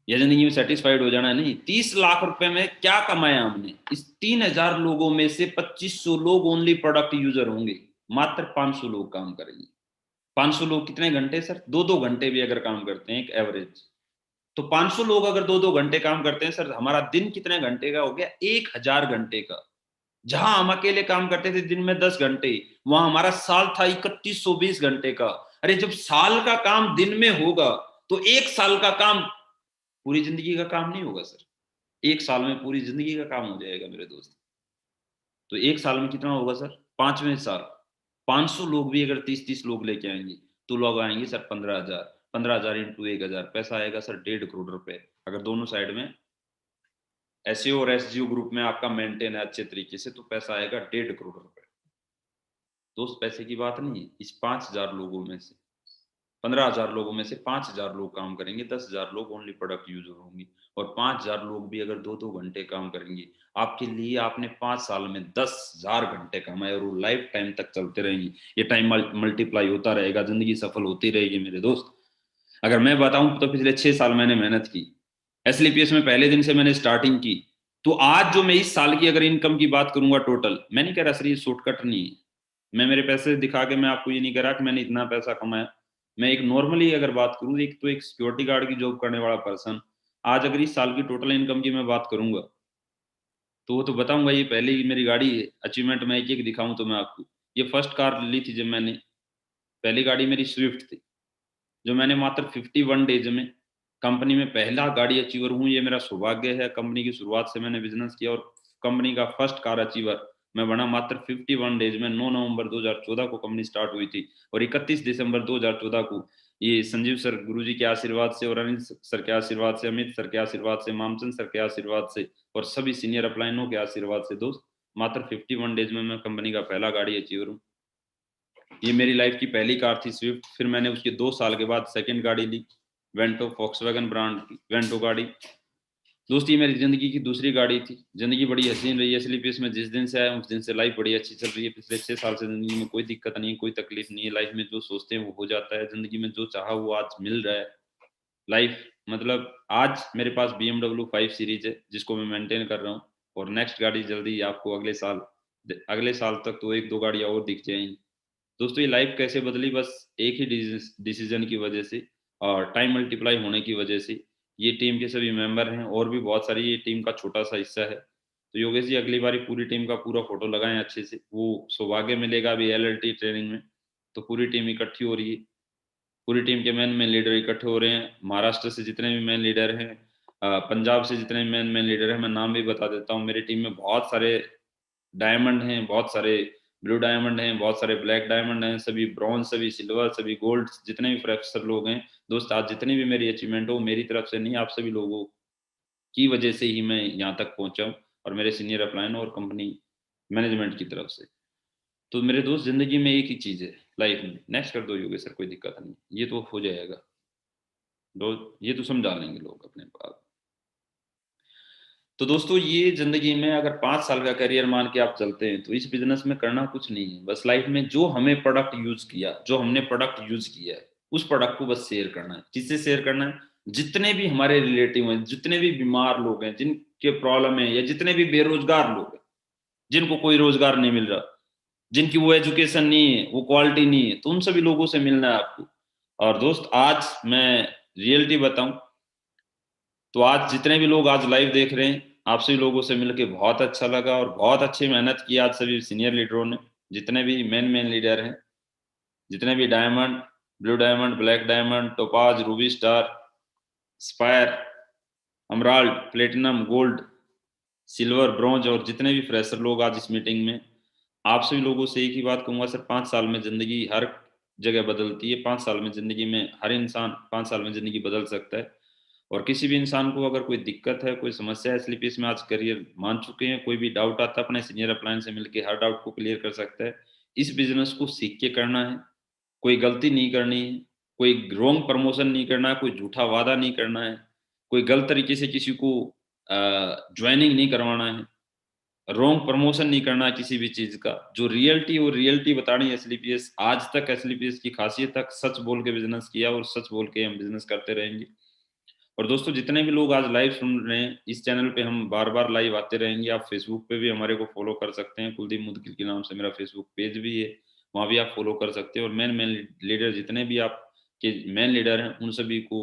या जिंदगी में सेटिस्फाइड हो जाना है, नहीं। 30 लाख रुपए में क्या कमाया हमने? इस 3,000 लोगों में से 2500 लोग ओनली प्रोडक्ट यूजर होंगे, मात्र 500 लोग काम करेंगे। 500 लोग कितने घंटे सर? 2-2 घंटे भी अगर काम करते हैं एक एवरेज, तो 500 लोग अगर 2-2 घंटे काम करते हैं सर, हमारा दिन कितने घंटे का हो गया? 1,000 घंटे का। जहां हम अकेले काम करते थे दिन में 10 घंटे, वहां हमारा साल था 3120 घंटे का। अरे जब साल का काम दिन में होगा तो एक साल का काम पूरी जिंदगी का काम नहीं होगा सर। एक साल में पूरी जिंदगी का काम हो जाएगा मेरे दोस्त। तो एक साल में कितना होगा सर? 5वें साल 500 लोग भी अगर 30-30 लोग लेके आएंगे तो लोग आएंगे सर 15,000, 15,000 इंटू 1,000 पैसा आएगा सर 1.5 करोड़ रुपए। अगर दोनों साइड में एसईओ और एसजीओ ग्रुप में आपका मेंटेन है अच्छे तरीके से तो पैसा आएगा 1.5 करोड़ रुपए। तो उस पैसे की बात नहीं है। इस 5,000 लोगों में से 15,000 लोगों में से 5,000 लोग काम करेंगे, 10,000 लोग ओनली प्रोडक्ट यूजर होंगे और 5,000 लोग भी अगर 2-2 घंटे काम करेंगे आपके लिए, आपने 5 साल में 10,000 घंटे कमाए और वो लाइफ टाइम तक चलते रहेंगे। ये टाइम मल्टीप्लाई होता रहेगा, जिंदगी सफल होती रहेगी मेरे दोस्त। अगर मैं बताऊं तो पिछले 6 साल मैंने मेहनत की, एसलीपीएस में पहले दिन से मैंने स्टार्टिंग की। तो आज जो मैं इस साल की अगर इनकम की बात करूंगा टोटल, मैं नहीं कह रहा सर ये शॉर्टकट नहीं है, मैं मेरे पैसे दिखा के मैं आपको ये नहीं कह रहा कि मैंने इतना पैसा कमाया। मैं एक नॉर्मली अगर बात करूं, एक तो एक सिक्योरिटी गार्ड की जॉब करने वाला पर्सन आज अगर इस साल की टोटल इनकम की मैं बात करूंगा तो वो तो बताऊंगा ये पहले ही मेरी गाड़ी है, अचीवमेंट मैं एक एक दिखाऊं तो मैं आपको, ये फर्स्ट कार ली थी जब मैंने, पहली गाड़ी मेरी स्विफ्ट थी जो मैंने मात्र 51 डेज में कंपनी में पहला गाड़ी अचीवर हूँ। ये मेरा सौभाग्य है, कंपनी की शुरुआत से मैंने बिजनेस किया और कंपनी का फर्स्ट कार अचीवर मैं बना मात्र 51 डेज में। 9 नवंबर 2014 को कंपनी स्टार्ट हुई थी और 31 दिसंबर 2014 को ये संजीव सर गुरुजी के आशीर्वाद से और अनिल सर के आशीर्वाद से, अमित सर के आशीर्वाद से, मामचंद सर के आशीर्वाद से और सभी सीनियर अपलाइनों के आशीर्वाद से दोस्त मात्र 51 डेज में मैं कंपनी का पहला गाड़ी अचीवर हूँ। ये मेरी लाइफ की पहली कार थी स्विफ्ट। फिर मैंने उसके 2 साल के बाद सेकंड गाड़ी ली, वेंटो, फॉक्सवैगन ब्रांड की वेंटो गाड़ी। दोस्त ये मेरी जिंदगी की दूसरी गाड़ी थी। जिंदगी बड़ी हसीन रही है, स्लीपियस में जिस दिन से आया उस दिन से लाइफ बड़ी अच्छी चल रही है। पिछले 6 साल से जिंदगी में कोई दिक्कत नहीं है, कोई तकलीफ नहीं है। लाइफ में जो सोचते हैं वो हो जाता है, जिंदगी में जो चाहा वो आज मिल रहा है। लाइफ मतलब आज मेरे पास BMW 5 सीरीज है जिसको मैं मेंटेन कर रहा हूँ और नेक्स्ट गाड़ी जल्दी आपको अगले साल तक तो 1-2 गाड़ियाँ और दिख जाएंगी। दोस्तों ये लाइफ कैसे बदली, बस एक ही डिसीजन की वजह से और टाइम मल्टीप्लाई होने की वजह से। ये टीम के सभी मेंबर हैं और भी बहुत सारी, ये टीम का छोटा सा हिस्सा है। तो योगेश जी अगली बारी पूरी टीम का पूरा फोटो लगाएं अच्छे से, वो सौभाग्य मिलेगा अभी LLT ट्रेनिंग में। तो पूरी टीम इकट्ठी हो रही है, पूरी टीम के मेन लीडर इकट्ठे हो रहे हैं। महाराष्ट्र से जितने भी मेन लीडर हैं, पंजाब से जितने भी मेन लीडर हैं, मैं नाम भी बता देता हूँ। मेरी टीम में बहुत सारे डायमंड हैं, बहुत सारे ब्लू डायमंड हैं, बहुत सारे ब्लैक डायमंड हैं, सभी ब्रॉन्ज, सभी सिल्वर, सभी गोल्ड, जितने भी फ्रेशर लोग हैं दोस्त। आज जितनी भी मेरी अचीवमेंट हो मेरी तरफ से नहीं, आप सभी लोगों की वजह से ही मैं यहाँ तक पहुंचा हूँ और मेरे सीनियर अपलाइन और कंपनी मैनेजमेंट की तरफ से। तो मेरे दोस्त जिंदगी में एक ही चीज है लाइफ में, नेक्स्ट कर दो योगेश सर कोई दिक्कत नहीं, ये तो हो जाएगा, ये तो समझा लेंगे लोग अपने पास। तो दोस्तों ये जिंदगी में अगर 5 साल का करियर मान के आप चलते हैं तो इस बिजनेस में करना कुछ नहीं है, बस लाइफ में जो हमें प्रोडक्ट यूज किया, जो हमने प्रोडक्ट यूज किया है उस प्रोडक्ट को बस शेयर करना है। किससे शेयर करना है? जितने भी हमारे रिलेटिव हैं, जितने भी बीमार लोग हैं, जिनके प्रॉब्लम है, या जितने भी बेरोजगार लोग हैं जिनको कोई रोजगार नहीं मिल रहा, जिनकी वो एजुकेशन नहीं है, वो क्वालिटी नहीं है, तो उन सभी लोगों से मिलना है आपको। और दोस्त आज मैं रियलिटी बताऊं तो आज जितने भी लोग आज लाइव देख रहे हैं, आप सभी लोगों से मिलके बहुत अच्छा लगा और बहुत अच्छी मेहनत की आज सभी सीनियर लीडरों ने। जितने भी मेन लीडर हैं, जितने भी diamond, blue diamond, black diamond, topaz, ruby star, sapphire, emerald, platinum, gold, silver, bronze और जितने भी फ्रेशर लोग आज इस मीटिंग में, आप सभी लोगों से एक ही बात कहूंगा सर, 5 साल में जिंदगी हर जगह बदलती है। 5 साल में जिंदगी में हर इंसान 5 साल में जिंदगी बदल सकता है। और किसी भी इंसान को अगर कोई दिक्कत है, कोई समस्या है, इसलिए इसमें आज करियर मान चुके हैं, कोई भी डाउट आता है अपने सीनियर अपलाइन से मिलकर हर डाउट को क्लियर कर सकता है। इस बिजनेस को सीख के करना है, कोई गलती नहीं करनी है, कोई रॉन्ग प्रमोशन नहीं करना है, कोई झूठा वादा नहीं करना है, कोई गलत तरीके से किसी को ज्वाइनिंग नहीं करवाना है, रॉन्ग प्रमोशन नहीं करना है किसी भी चीज का। जो रियलिटी और रियलिटी बतानी है एसलीपीएस, आज तक एसलीपीएस की खासियत तक सच बोल के बिजनेस किया और सच बोल के हम बिजनेस करते रहेंगे। और दोस्तों जितने भी लोग आज लाइव सुन रहे हैं, इस चैनल पे हम बार बार लाइव आते रहेंगे। आप फेसबुक पे भी हमारे को फॉलो कर सकते हैं, कुलदीप मुदगिल के नाम से मेरा फेसबुक पेज भी है, वहाँ भी आप फॉलो कर सकते हैं। और मेन लीडर जितने भी आपके मेन लीडर हैं उन सभी को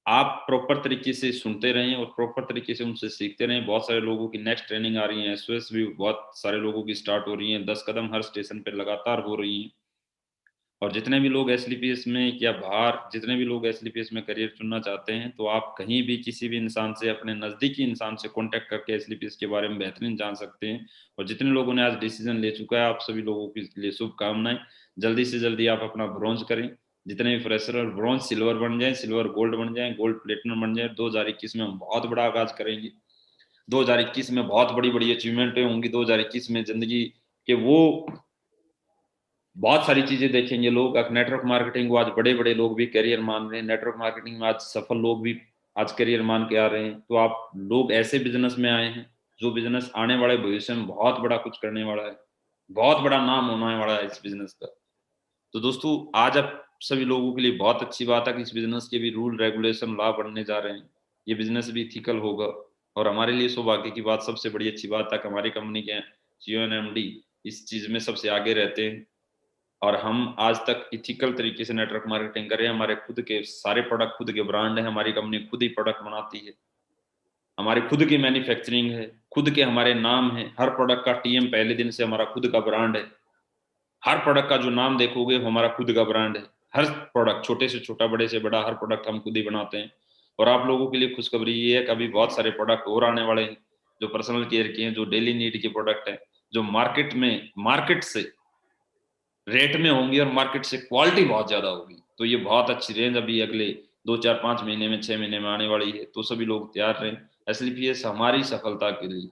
आप प्रॉपर तरीके से सुनते रहें और प्रॉपर तरीके से उनसे सीखते रहें। बहुत सारे लोगों की नेक्स्ट ट्रेनिंग आ रही है, SOS भी बहुत सारे लोगों की स्टार्ट हो रही है, 10 कदम हर स्टेशन पे लगातार हो रही है। और जितने भी लोग SLPS में या बाहर जितने भी लोग SLPS में करियर चुनना चाहते हैं, तो आप कहीं भी किसी भी इंसान से, अपने नज़दीकी इंसान से कांटेक्ट करके SLPS के बारे में बेहतरीन जान सकते हैं। और जितने लोगों ने आज डिसीजन ले चुका है, आप सभी लोगों के लिए शुभकामनाएं। जल्दी से जल्दी आप अपना ब्रॉन्ज करें। जितने भी फ्रेशर और ब्रॉन्ज सिल्वर बन जाए, सिल्वर गोल्ड बन जाए, गोल्ड प्लेटिनम बन जाए। 2021 में हम बहुत बड़ा आगाज करेंगे। 2021 में बहुत बड़ी बड़ी अचीवमेंटें होंगी। 2021 में जिंदगी के वो बहुत सारी चीजें देखेंगे लोग। नेटवर्क मार्केटिंग को आज बड़े बड़े लोग भी करियर मान रहे हैं। नेटवर्क मार्केटिंग में आज सफल लोग भी आज करियर मान के आ रहे हैं। तो आप लोग ऐसे बिजनेस में आए हैं जो बिजनेस आने वाले भविष्य में बहुत बड़ा कुछ करने वाला है, बहुत बड़ा नाम होने वाला है इस बिजनेस का। तो दोस्तों, आज आप सभी लोगों के लिए बहुत अच्छी बात है कि इस बिजनेस के भी रूल रेगुलेशन लॉ बनने जा रहे हैं। ये बिजनेस भी इथिकल होगा। और हमारे लिए सौभाग्य की बात, सबसे बड़ी अच्छी बात है कि हमारी कंपनी के CEO और MD इस चीज में सबसे आगे रहते हैं। और हम आज तक इथिकल तरीके से नेटवर्क मार्केटिंग कर रहे हैं। हमारे खुद के सारे प्रोडक्ट, खुद के ब्रांड है। हमारी कंपनी खुद ही प्रोडक्ट बनाती है। हमारी खुद की मैन्युफैक्चरिंग है, खुद के हमारे नाम है। हर प्रोडक्ट का TM पहले दिन से हमारा खुद का ब्रांड है। हर प्रोडक्ट का जो नाम देखोगे वो हमारा खुद का ब्रांड है। हर प्रोडक्ट, छोटे से छोटा, बड़े से बड़ा, हर प्रोडक्ट हम खुद ही बनाते हैं। और आप लोगों के लिए खुशखबरी ये है कि अभी बहुत सारे प्रोडक्ट और आने वाले हैं जो पर्सनल केयर के हैं, जो डेली नीड के प्रोडक्ट हैं, जो मार्केट से रेट में होंगी और मार्केट से क्वालिटी बहुत ज्यादा होगी। तो ये बहुत अच्छी रेंज अभी अगले 2, 4, 5 महीने में, 6 महीने में आने वाली है। तो सभी लोग तैयार रहें। SLPS हमारी सफलता के लिए,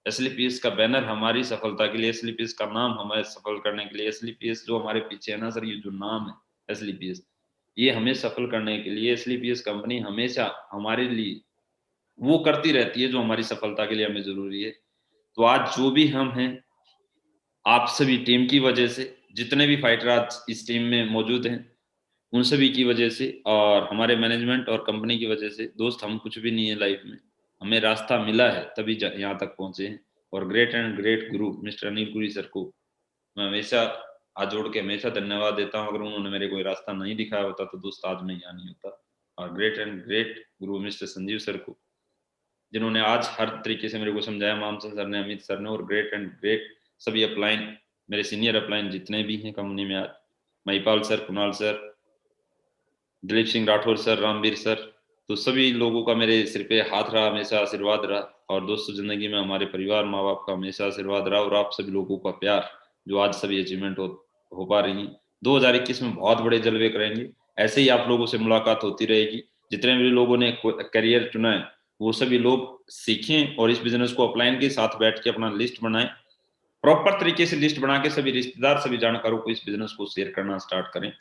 SLPS का बैनर हमारी सफलता के लिए, SLPS का नाम हमें सफल करने के लिए, SLPS जो हमारे पीछे है ना सर, ये जो नाम है SLPS, ये हमें सफल करने के लिए SLPS कंपनी हमेशा हमारे लिए वो करती रहती है जो हमारी सफलता के लिए हमें जरूरी है। तो आज जो भी हम हैं, आप सभी टीम की वजह से, जितने भी फाइटर आज इस टीम में मौजूद हैं, उन सभी की वजह से और हमारे मैनेजमेंट और कंपनी की वजह से। दोस्त, हम कुछ भी नहीं है लाइफ में, हमें रास्ता मिला है तभी यहाँ तक पहुंचे हैं। और great and great Guru mister Anil Puri sir को मैं हमेशा हाथ जोड़ के हमेशा धन्यवाद देता हूँ। अगर उन्होंने मेरे कोई रास्ता नहीं दिखाया होता तो दोस्त आज मैं यहाँ नहीं होता। और great and great Guru mister Sanjeev sir को, जिन्होंने आज हर तरीके से मेरे को समझाया, मामसन सर ने, अमित सर ने। और ग्रेट एंड ग्रेट सभी अपलाइन, मेरे सीनियर अपलाइन जितने भी हैं कंपनी में आज, Mahipal sir, Kunal sir, Dilip Singh Rathore sir, Ramveer sir, तो सभी लोगों का मेरे सिर पे हाथ रहा, हमेशा आशीर्वाद रहा। और दोस्तों, जिंदगी में हमारे परिवार, माँ बाप का हमेशा आशीर्वाद रहा और आप सभी लोगों का प्यार, जो आज सभी अचीवमेंट हो पा रही है। 2021 में बहुत बड़े जलवे करेंगे। ऐसे ही आप लोगों से मुलाकात होती रहेगी। जितने भी लोगों ने करियर चुना है वो सभी लोग सीखें और इस बिजनेस को अपलाइन के साथ बैठ के अपना लिस्ट बनाएं। प्रॉपर तरीके से लिस्ट बना के सभी रिश्तेदार, सभी जानकारों को इस बिजनेस को शेयर करना स्टार्ट करें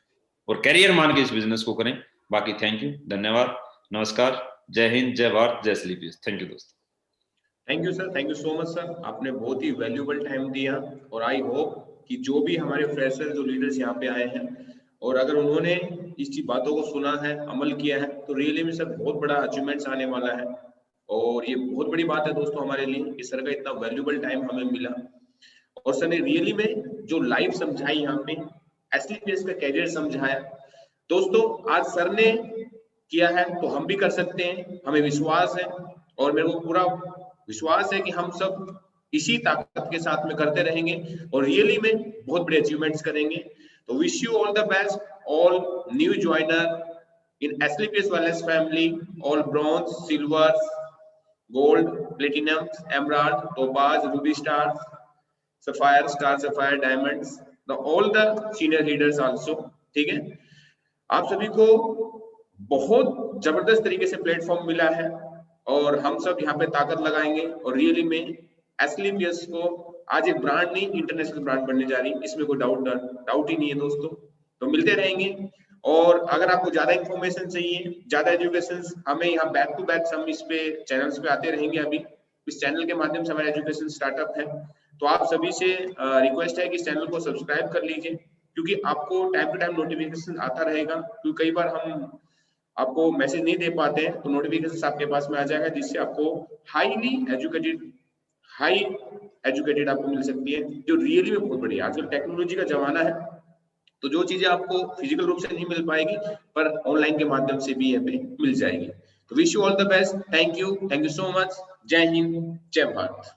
और करियर मान के इस बिजनेस को करें। बाकी थैंक यू, धन्यवाद, नमस्कार, जय हिंद, जय भारत, जय SLPS। थैंक यू दोस्त। Thank you sir, thank you so much sir. आपने बहुत ही वैल्यूबल टाइम दिया और आई होप कि जो भी हमारे फ्रेशर, जो लीडर्स यहाँ पे आए हैं, और अगर उन्होंने इस बातों को सुना है, अमल किया है, तो रियली में सर बहुत बड़ा अचीवमेंट्स आने वाला है। और ये बहुत बड़ी बात है दोस्तों हमारे लिए कि सर का इतना वैल्यूबल टाइम हमें मिला और सर ने रियली में जो लाइफ समझाई, यहाँ पे SLPS का कैरियर समझाया। दोस्तों, आज सर ने किया है तो हम भी कर सकते हैं, हमें विश्वास है। और मेरे को पूरा विश्वास है कि हम सब इसी ताकत के साथ में करते रहेंगे और रियली में बहुत बड़े अचीवमेंट्स करेंगे। तो wish you all the best, all new joiner in SLPS Wellness family, all bronze, silver, gold, platinum, emerald, topaz, ruby stars, sapphire, star sapphire, diamonds, all the senior leaders also। ठीक है, आप सभी को बहुत जबरदस्त तरीके से प्लेटफॉर्म मिला है और हम सब यहाँ पे ताकत लगाएंगे और रियली में SLPS को आज एक ब्रांड नहीं, इंटरनेशनल ब्रांड बनने जा रही है, इसमें कोई डाउट ही नहीं है दोस्तों। तो मिलते रहेंगे और अगर आपको ज्यादा इंफॉर्मेशन चाहिए, ज्यादा एजुकेशन, हमें यहाँ बैक टू बैक हम इस पे चैनल्स पे आते रहेंगे। अभी इस चैनल के माध्यम से हमारा एजुकेशन स्टार्टअप है, तो आप सभी से रिक्वेस्ट है कि इस चैनल को सब्सक्राइब कर लीजिए, क्योंकि आपको टाइम टू टाइम नोटिफिकेशन आता रहेगा। क्योंकि कई बार हम आपको मैसेज नहीं दे पाते हैं, तो नोटिफिकेशन आपके पास में आ जाएगा, जिससे आपको हाई एजुकेटेड आपको मिल सकती है, जो रियली में बहुत बढ़िया। आजकल टेक्नोलॉजी का जमाना है, तो जो चीजें आपको फिजिकल रूप से नहीं मिल पाएगी पर ऑनलाइन के माध्यम से भी यहाँ पे मिल जाएगी। तो wish you all the best, thank you so much, जय हिंद, जय भारत।